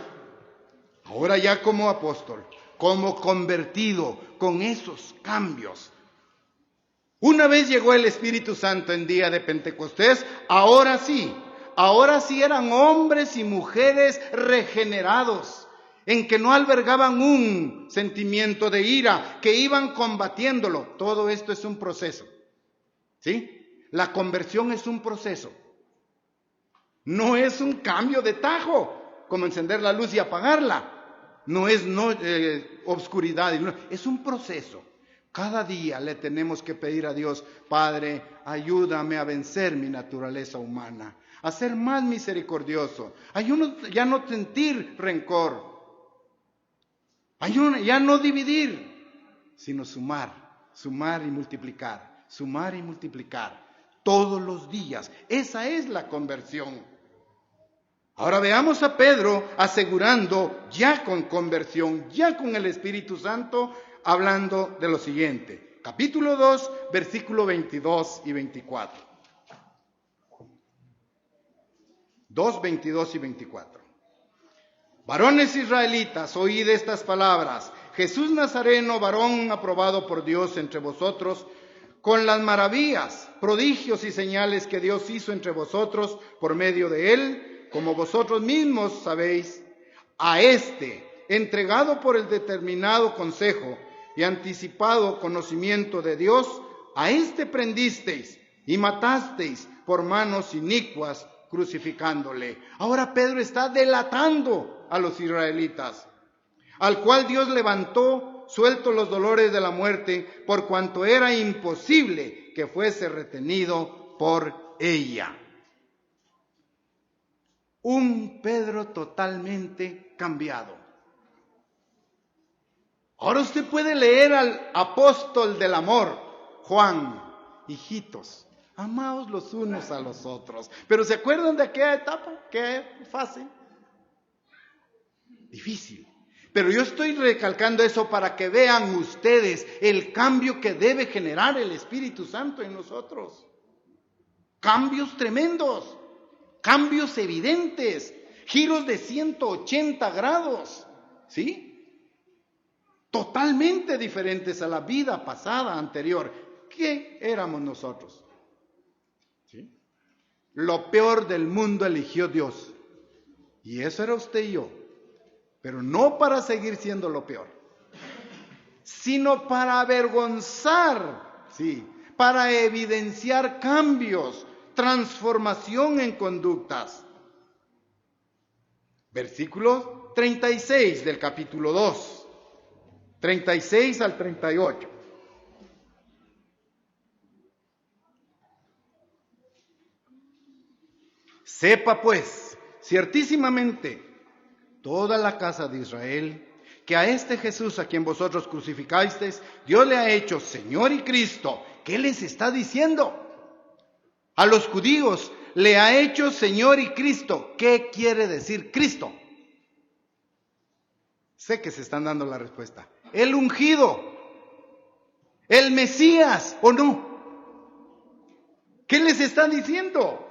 ahora ya como apóstol, como convertido, con esos cambios. Una vez llegó el Espíritu Santo en día de Pentecostés, ahora sí eran hombres y mujeres regenerados, en que no albergaban un sentimiento de ira, que iban combatiéndolo. Todo esto es un proceso, ¿sí? La conversión es un proceso. No es un cambio de tajo, como encender la luz y apagarla. No es obscuridad, es un proceso. Cada día le tenemos que pedir a Dios: Padre, ayúdame a vencer mi naturaleza humana, a ser más misericordioso, ayúdame ya no sentir rencor, ayúdame ya no dividir, sino sumar y multiplicar, todos los días. Esa es la conversión. Ahora veamos a Pedro asegurando, ya con conversión, ya con el Espíritu Santo, hablando de lo siguiente. Capítulo 2, versículo 22 y 24. 2, 22 y 24. Varones israelitas, oíd estas palabras. Jesús Nazareno, varón aprobado por Dios entre vosotros, con las maravillas, prodigios y señales que Dios hizo entre vosotros por medio de él, como vosotros mismos sabéis, a este, entregado por el determinado consejo y anticipado conocimiento de Dios, a este prendisteis y matasteis por manos inicuas, crucificándole. Ahora Pedro está delatando a los israelitas, al cual Dios levantó, suelto los dolores de la muerte, por cuanto era imposible que fuese retenido por ella. Un Pedro totalmente cambiado. Ahora usted puede leer al apóstol del amor, Juan: hijitos, amaos los unos a los otros. Pero ¿se acuerdan de aquella etapa? ¿Qué fase? Difícil. Pero yo estoy recalcando eso para que vean ustedes el cambio que debe generar el Espíritu Santo en nosotros. Cambios tremendos, cambios evidentes, giros de 180 grados, ¿sí? Totalmente diferentes a la vida pasada, anterior. ¿Qué éramos nosotros? ¿Sí? Lo peor del mundo eligió Dios. Y eso era usted y yo. Pero no para seguir siendo lo peor, sino para avergonzar, sí, para evidenciar cambios, transformación en conductas. Versículo 36 del capítulo 2, 36 al 38. Sepa pues, ciertísimamente, toda la casa de Israel, que a este Jesús a quien vosotros crucificasteis, Dios le ha hecho Señor y Cristo. ¿Qué les está diciendo? A los judíos le ha hecho Señor y Cristo. ¿Qué quiere decir Cristo? Sé que se están dando la respuesta. El ungido, el Mesías, ¿o no? ¿Qué les está diciendo?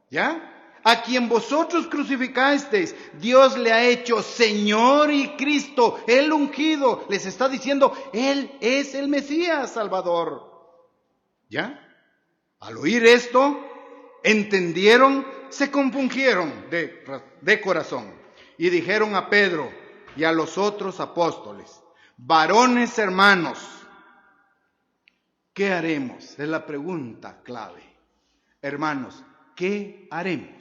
¿Ya? A quien vosotros crucificasteis, Dios le ha hecho Señor y Cristo, el ungido. Les está diciendo, Él es el Mesías Salvador. ¿Ya? Al oír esto, entendieron, se compungieron de corazón y dijeron a Pedro y a los otros apóstoles: varones hermanos, ¿qué haremos? Es la pregunta clave. Hermanos, ¿qué haremos?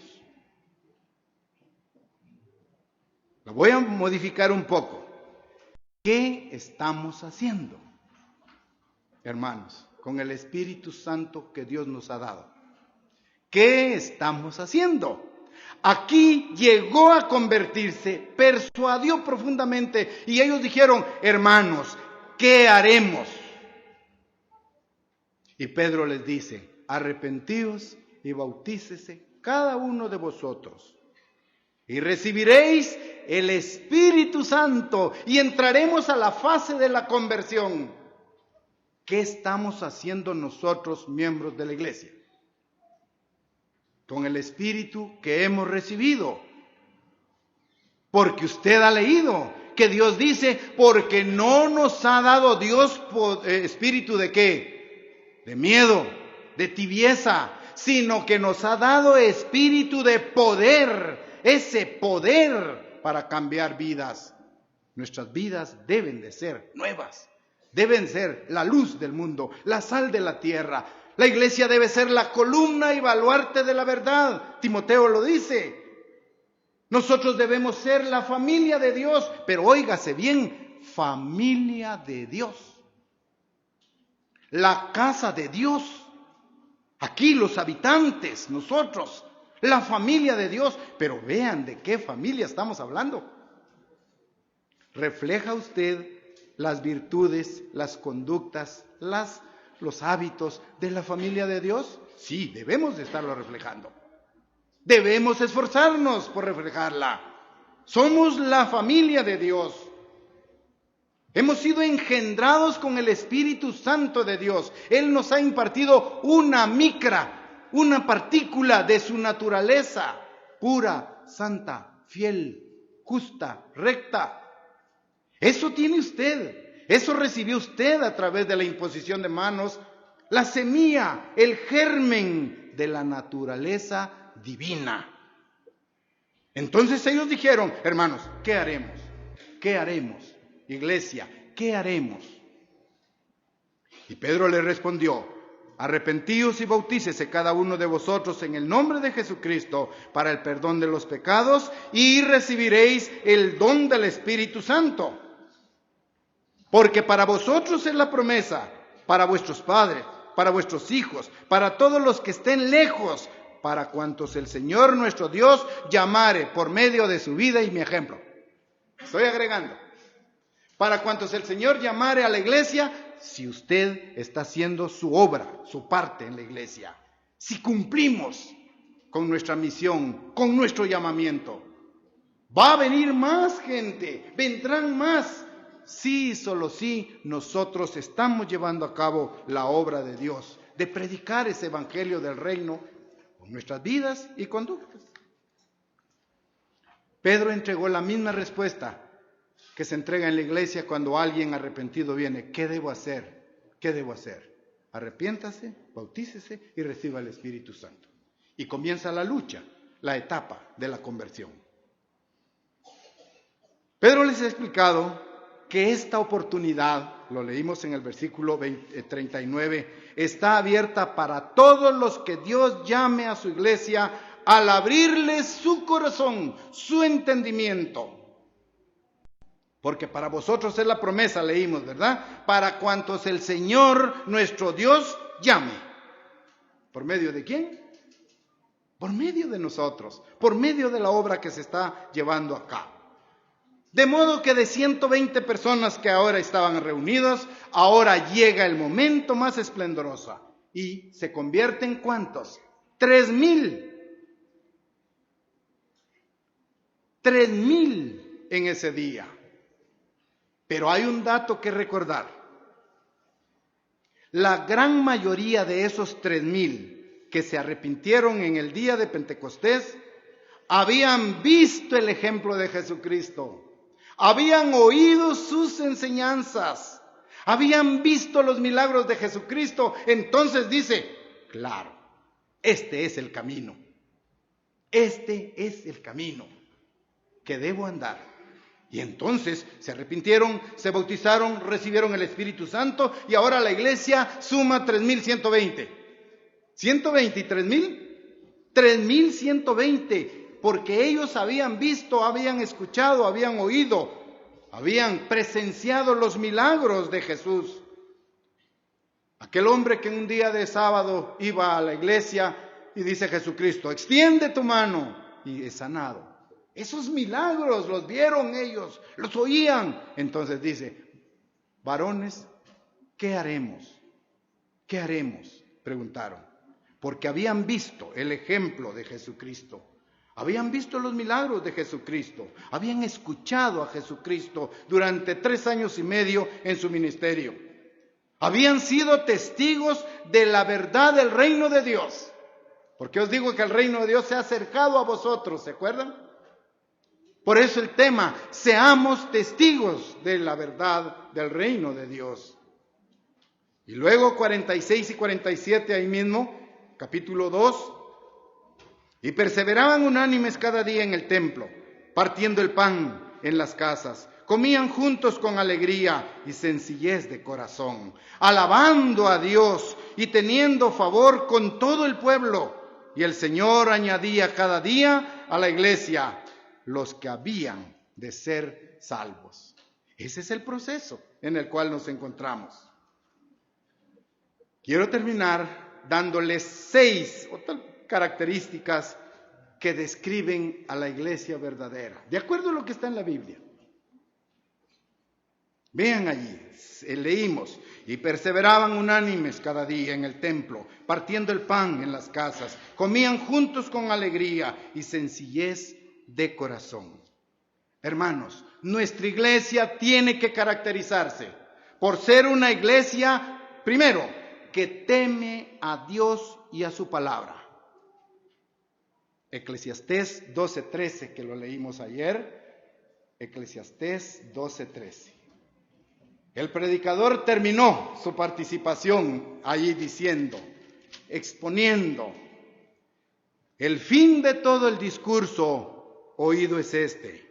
Lo voy a modificar un poco. ¿Qué estamos haciendo, hermanos, con el Espíritu Santo que Dios nos ha dado? ¿Qué estamos haciendo? Aquí llegó a convertirse, persuadió profundamente y ellos dijeron: hermanos, ¿qué haremos? Y Pedro les dice: arrepentíos y bautícese cada uno de vosotros y recibiréis el Espíritu Santo y entraremos a la fase de la conversión. ¿Qué estamos haciendo nosotros, miembros de la iglesia? Con el Espíritu que hemos recibido. Porque usted ha leído que Dios dice: porque no nos ha dado Dios espíritu de ¿qué? De miedo, de tibieza, sino que nos ha dado espíritu de poder, ese poder para cambiar vidas. Nuestras vidas deben de ser nuevas, deben ser la luz del mundo, la sal de la tierra. La iglesia debe ser la columna y baluarte de la verdad. Timoteo lo dice. Nosotros debemos ser la familia de Dios, pero óigase bien, familia de Dios. La casa de Dios. Aquí los habitantes, nosotros, la familia de Dios. Pero vean de qué familia estamos hablando. ¿Refleja usted las virtudes, las conductas, los hábitos de la familia de Dios? Sí, debemos de estarlo reflejando. Debemos esforzarnos por reflejarla. Somos la familia de Dios. Hemos sido engendrados con el Espíritu Santo de Dios. Él nos ha impartido una micra, una partícula de su naturaleza, pura, santa, fiel, justa, recta. Eso tiene usted. Eso recibió usted a través de la imposición de manos, la semilla, el germen de la naturaleza divina. Entonces ellos dijeron: hermanos, ¿qué haremos? ¿Qué haremos? Iglesia, ¿qué haremos? Y Pedro le respondió: arrepentíos y bautícese cada uno de vosotros en el nombre de Jesucristo para el perdón de los pecados y recibiréis el don del Espíritu Santo. Porque para vosotros es la promesa, para vuestros padres, para vuestros hijos, para todos los que estén lejos, para cuantos el Señor nuestro Dios llamare por medio de su vida y mi ejemplo. Estoy agregando. Para cuantos el Señor llamare a la iglesia, si usted está haciendo su obra, su parte en la iglesia, si cumplimos con nuestra misión, con nuestro llamamiento, va a venir más gente, vendrán más. Sí, solo sí, nosotros estamos llevando a cabo la obra de Dios, de predicar ese evangelio del reino con nuestras vidas y conductas. Pedro entregó la misma respuesta que se entrega en la iglesia cuando alguien arrepentido viene. ¿Qué debo hacer? ¿Qué debo hacer? Arrepiéntase, bautícese y reciba el Espíritu Santo. Y comienza la lucha, la etapa de la conversión. Pedro les ha explicado que esta oportunidad, lo leímos en el versículo 39, está abierta para todos los que Dios llame a su iglesia al abrirles su corazón, su entendimiento. Porque para vosotros es la promesa, leímos, ¿verdad? Para cuantos el Señor nuestro Dios llame. ¿Por medio de quién? Por medio de nosotros, por medio de la obra que se está llevando a cabo. De modo que de 120 personas que ahora estaban reunidas, ahora llega el momento más esplendoroso. Y se convierte en ¿cuántos? 3,000. 3,000 en ese día. Pero hay un dato que recordar. La gran mayoría de esos 3,000 que se arrepintieron en el día de Pentecostés habían visto el ejemplo de Jesucristo. Habían oído sus enseñanzas, habían visto los milagros de Jesucristo. Entonces dice: claro, este es el camino. Este es el camino que debo andar. Y entonces se arrepintieron, se bautizaron, recibieron el Espíritu Santo y ahora la iglesia suma 3,120. 120 y 3,000, 3,120. Porque ellos habían visto, habían escuchado, habían oído, habían presenciado los milagros de Jesús. Aquel hombre que un día de sábado iba a la iglesia y dice Jesucristo: extiende tu mano. y es sanado. Esos milagros los vieron ellos, los oían. Entonces dice, varones, ¿qué haremos? ¿Qué haremos? Preguntaron. Porque habían visto el ejemplo de Jesucristo. Habían visto los milagros de Jesucristo. Habían escuchado a Jesucristo durante 3 años y medio en su ministerio. Habían sido testigos de la verdad del reino de Dios. Porque os digo que el reino de Dios se ha acercado a vosotros, ¿se acuerdan? Por eso el tema, seamos testigos de la verdad del reino de Dios. Y luego 46 y 47 ahí mismo, capítulo 2. Y perseveraban unánimes cada día en el templo, partiendo el pan en las casas. Comían juntos con alegría y sencillez de corazón, alabando a Dios y teniendo favor con todo el pueblo. Y el Señor añadía cada día a la iglesia los que habían de ser salvos. Ese es el proceso en el cual nos encontramos. Quiero terminar dándoles 6 características que describen a la iglesia verdadera, de acuerdo a lo que está en la Biblia. Vean allí, leímos, y perseveraban unánimes cada día en el templo, partiendo el pan en las casas, comían juntos con alegría y sencillez de corazón. Hermanos, nuestra iglesia tiene que caracterizarse por ser una iglesia, primero, que teme a Dios y a su palabra. Eclesiastés 12:13, que lo leímos ayer. Eclesiastés 12:13. El predicador terminó su participación allí diciendo, exponiendo, el fin de todo el discurso oído es este: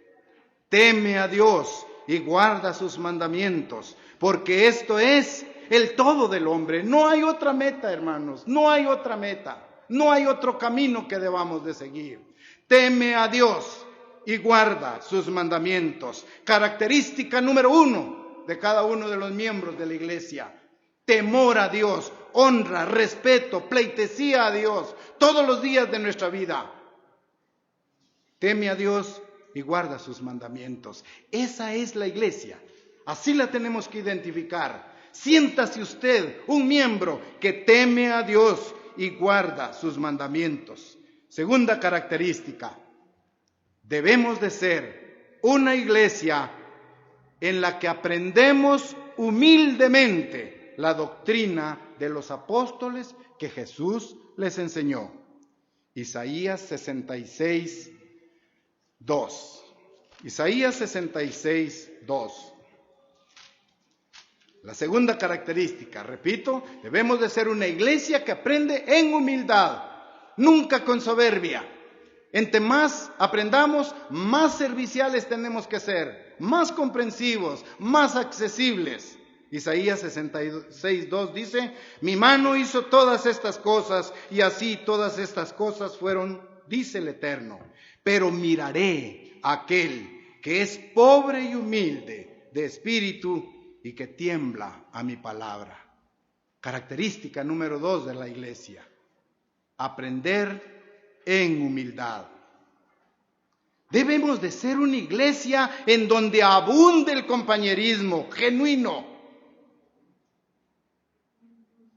teme a Dios y guarda sus mandamientos, porque esto es el todo del hombre. No hay otra meta, hermanos, no hay otra meta. No hay otro camino que debamos de seguir. Teme a Dios y guarda sus mandamientos. Característica número 1 de cada uno de los miembros de la iglesia. Temor a Dios, honra, respeto, pleitesía a Dios todos los días de nuestra vida. Teme a Dios y guarda sus mandamientos. Esa es la iglesia. Así la tenemos que identificar. Siéntase usted un miembro que teme a Dios y guarda sus mandamientos. Segunda característica, debemos de ser una iglesia en la que aprendemos humildemente la doctrina de los apóstoles que Jesús les enseñó. Isaías 66:2. Isaías 66:2. La segunda característica, repito, debemos de ser una iglesia que aprende en humildad, nunca con soberbia. Entre más aprendamos, más serviciales tenemos que ser, más comprensivos, más accesibles. Isaías 66:2 dice, mi mano hizo todas estas cosas y así todas estas cosas fueron, dice el Eterno. Pero miraré a aquel que es pobre y humilde de espíritu y que tiembla a mi palabra. Característica número 2 de la iglesia: aprender en humildad. Debemos de ser una iglesia en donde abunde el compañerismo genuino.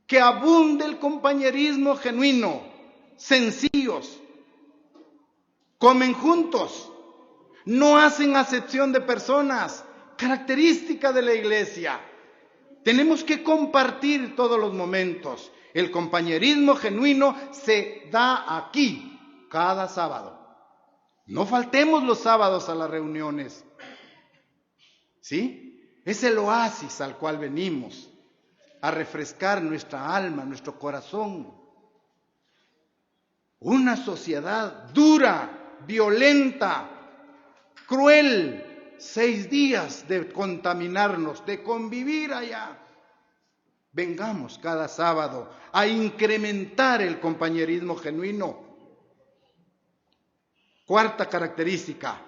Que abunde el compañerismo genuino, sencillos, comen juntos, no hacen acepción de personas. Característica de la iglesia. Tenemos que compartir todos los momentos. El compañerismo genuino se da aquí cada sábado. No faltemos los sábados a las reuniones. ¿Sí? Es el oasis al cual venimos a refrescar nuestra alma, nuestro corazón. Una sociedad dura, violenta, cruel. 6 días de contaminarnos, de convivir allá. Vengamos cada sábado a incrementar el compañerismo genuino. Cuarta característica,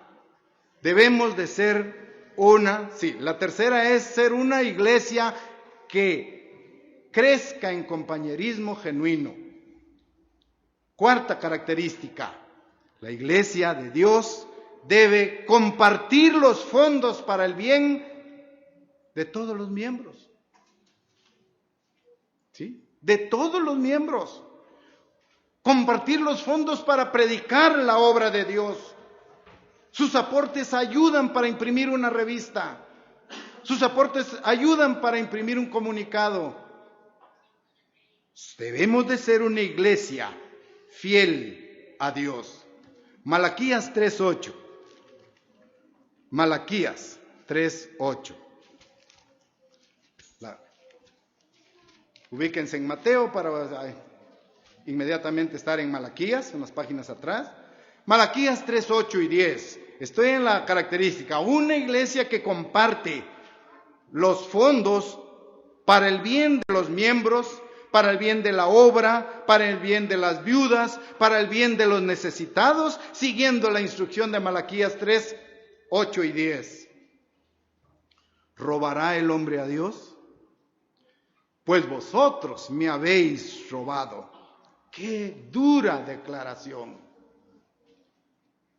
debemos de ser la tercera es ser una iglesia que crezca en compañerismo genuino. Cuarta característica, La iglesia de Dios debe compartir los fondos para el bien de todos los miembros. ¿Sí? De todos los miembros. Compartir los fondos para predicar la obra de Dios. Sus aportes ayudan para imprimir una revista. Sus aportes ayudan para imprimir un comunicado. Debemos de ser una iglesia fiel a Dios. Malaquías 3:8. Malaquías 3:8. Ubíquense en Mateo para inmediatamente estar en Malaquías, unas páginas atrás. Malaquías 3:8 y 10. Estoy en la característica. Una iglesia que comparte los fondos para el bien de los miembros, para el bien de la obra, para el bien de las viudas, para el bien de los necesitados, siguiendo la instrucción de Malaquías 3:8 y 10. ¿Robará el hombre a Dios? Pues vosotros me habéis robado. ¡Qué dura declaración!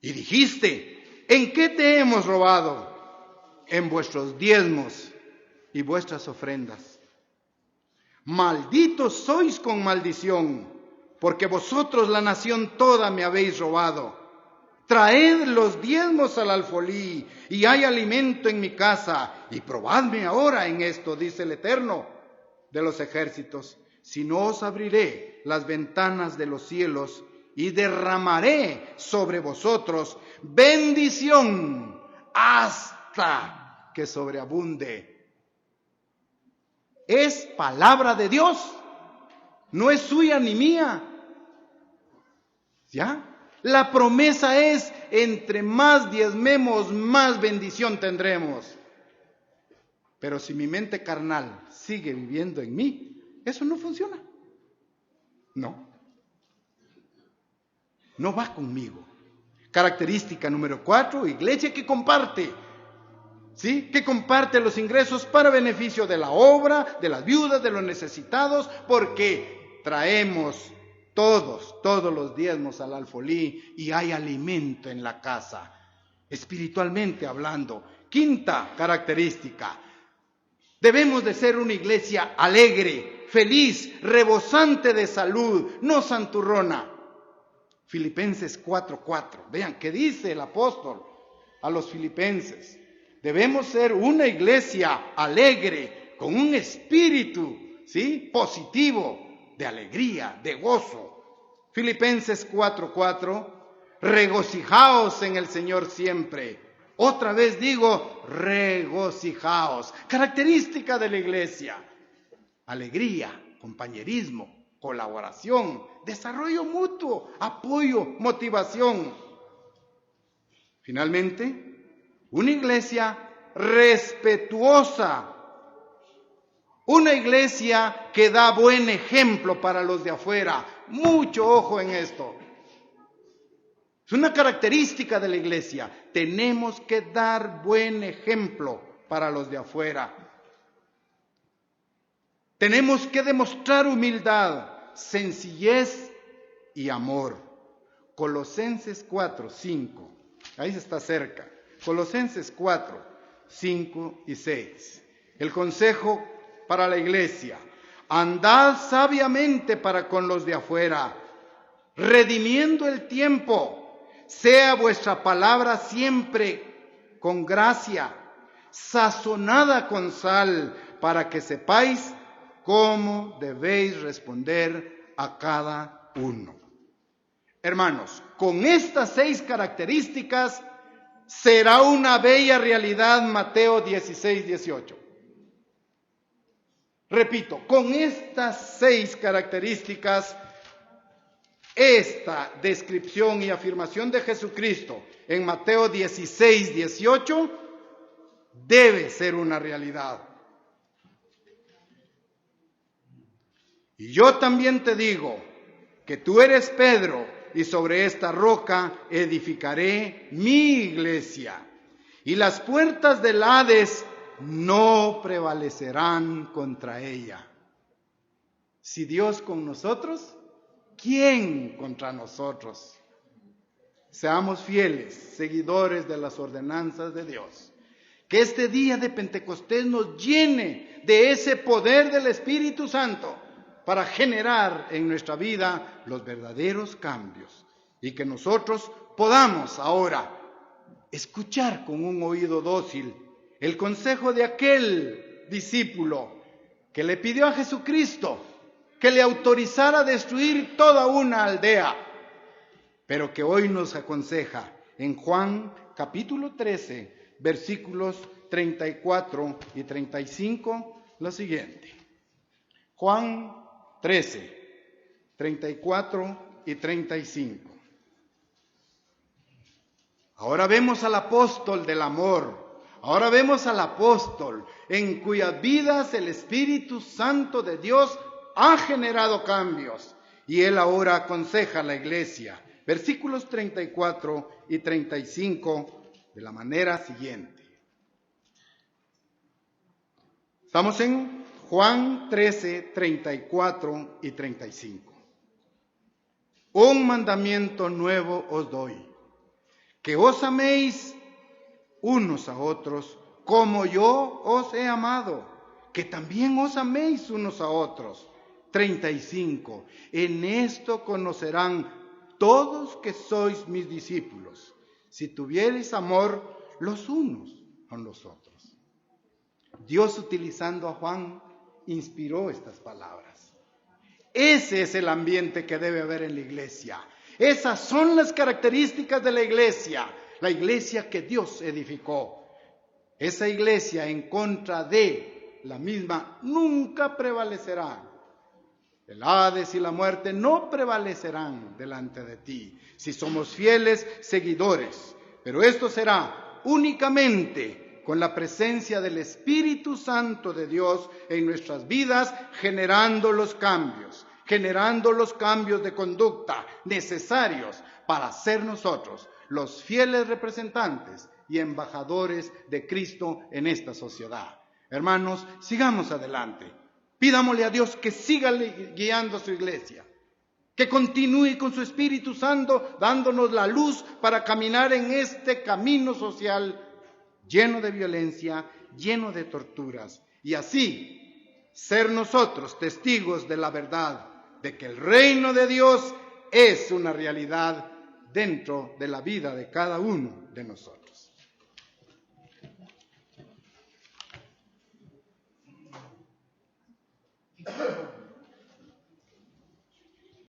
Y dijiste, ¿en qué te hemos robado? En vuestros diezmos y vuestras ofrendas. Malditos sois con maldición, porque vosotros la nación toda me habéis robado. Traed los diezmos al alfolí, y hay alimento en mi casa, y probadme ahora en esto, dice el Eterno de los ejércitos, si no os abriré las ventanas de los cielos y derramaré sobre vosotros bendición hasta que sobreabunde. Es palabra de Dios, no es suya ni mía. ¿Ya? La promesa es, entre más diezmemos, más bendición tendremos. Pero si mi mente carnal sigue viviendo en mí, eso no funciona. No va conmigo. Característica número 4, iglesia que comparte. ¿Sí? Que comparte los ingresos para beneficio de la obra, de las viudas, de los necesitados, porque traemos todos los diezmos al alfolí y hay alimento en la casa, espiritualmente hablando. Quinta característica, debemos de ser una iglesia alegre, feliz, rebosante de salud, no santurrona. Filipenses 4:4. Vean qué dice el apóstol a los filipenses. Debemos ser una iglesia alegre, con un espíritu, ¿sí?, positivo, de alegría, de gozo. Filipenses 4:4. Regocijaos en el Señor siempre. Otra vez digo, regocijaos. Característica de la iglesia: alegría, compañerismo, colaboración, desarrollo mutuo, apoyo, motivación. Finalmente, una iglesia respetuosa, una iglesia que da buen ejemplo para los de afuera. Mucho ojo en esto. Es una característica de la iglesia. Tenemos que dar buen ejemplo para los de afuera. Tenemos que demostrar humildad, sencillez y amor. Colosenses 4:5. Ahí se está cerca. Colosenses 4:5 y 6. El consejo para la iglesia: andad sabiamente para con los de afuera, redimiendo el tiempo. Sea vuestra palabra siempre con gracia, sazonada con sal, para que sepáis cómo debéis responder a cada uno. Hermanos, con estas 6 características será una bella realidad Mateo 16:18. Repito, con estas 6 características, esta descripción y afirmación de Jesucristo en Mateo 16:18 debe ser una realidad. Y yo también te digo que tú eres Pedro, y sobre esta roca edificaré mi iglesia, y las puertas del Hades no prevalecerán contra ella. Si Dios con nosotros, ¿quién contra nosotros? Seamos fieles, seguidores de las ordenanzas de Dios. Que este día de Pentecostés nos llene de ese poder del Espíritu Santo para generar en nuestra vida los verdaderos cambios. Y que nosotros podamos ahora escuchar con un oído dócil el consejo de aquel discípulo que le pidió a Jesucristo que le autorizara a destruir toda una aldea, pero que hoy nos aconseja en Juan capítulo 13, versículos 34 y 35, lo siguiente. Juan 13, 34 y 35. Ahora vemos al apóstol del amor, ahora vemos al apóstol en cuyas vidas el Espíritu Santo de Dios ha generado cambios, y él ahora aconseja a la iglesia. Versículos 34 y 35 de la manera siguiente. Estamos en Juan 13, 34 y 35. Un mandamiento nuevo os doy, que os améis unos a otros como yo os he amado, que también os améis unos a otros. 35. En esto conocerán todos que sois mis discípulos, si tuviereis amor los unos con los otros. Dios, utilizando a Juan, inspiró estas palabras. Ese es el ambiente que debe haber en la iglesia. Esas son las características de la iglesia que Dios edificó. Esa iglesia en contra de la misma nunca prevalecerá. El Hades y la muerte no prevalecerán delante de ti, si somos fieles seguidores. Pero esto será únicamente con la presencia del Espíritu Santo de Dios en nuestras vidas, generando los cambios de conducta necesarios para ser nosotros los fieles representantes y embajadores de Cristo en esta sociedad. Hermanos, sigamos adelante. Pidámosle a Dios que siga guiando a su iglesia, que continúe con su Espíritu Santo dándonos la luz para caminar en este camino social lleno de violencia, lleno de torturas, y así ser nosotros testigos de la verdad, de que el reino de Dios es una realidad dentro de la vida de cada uno de nosotros.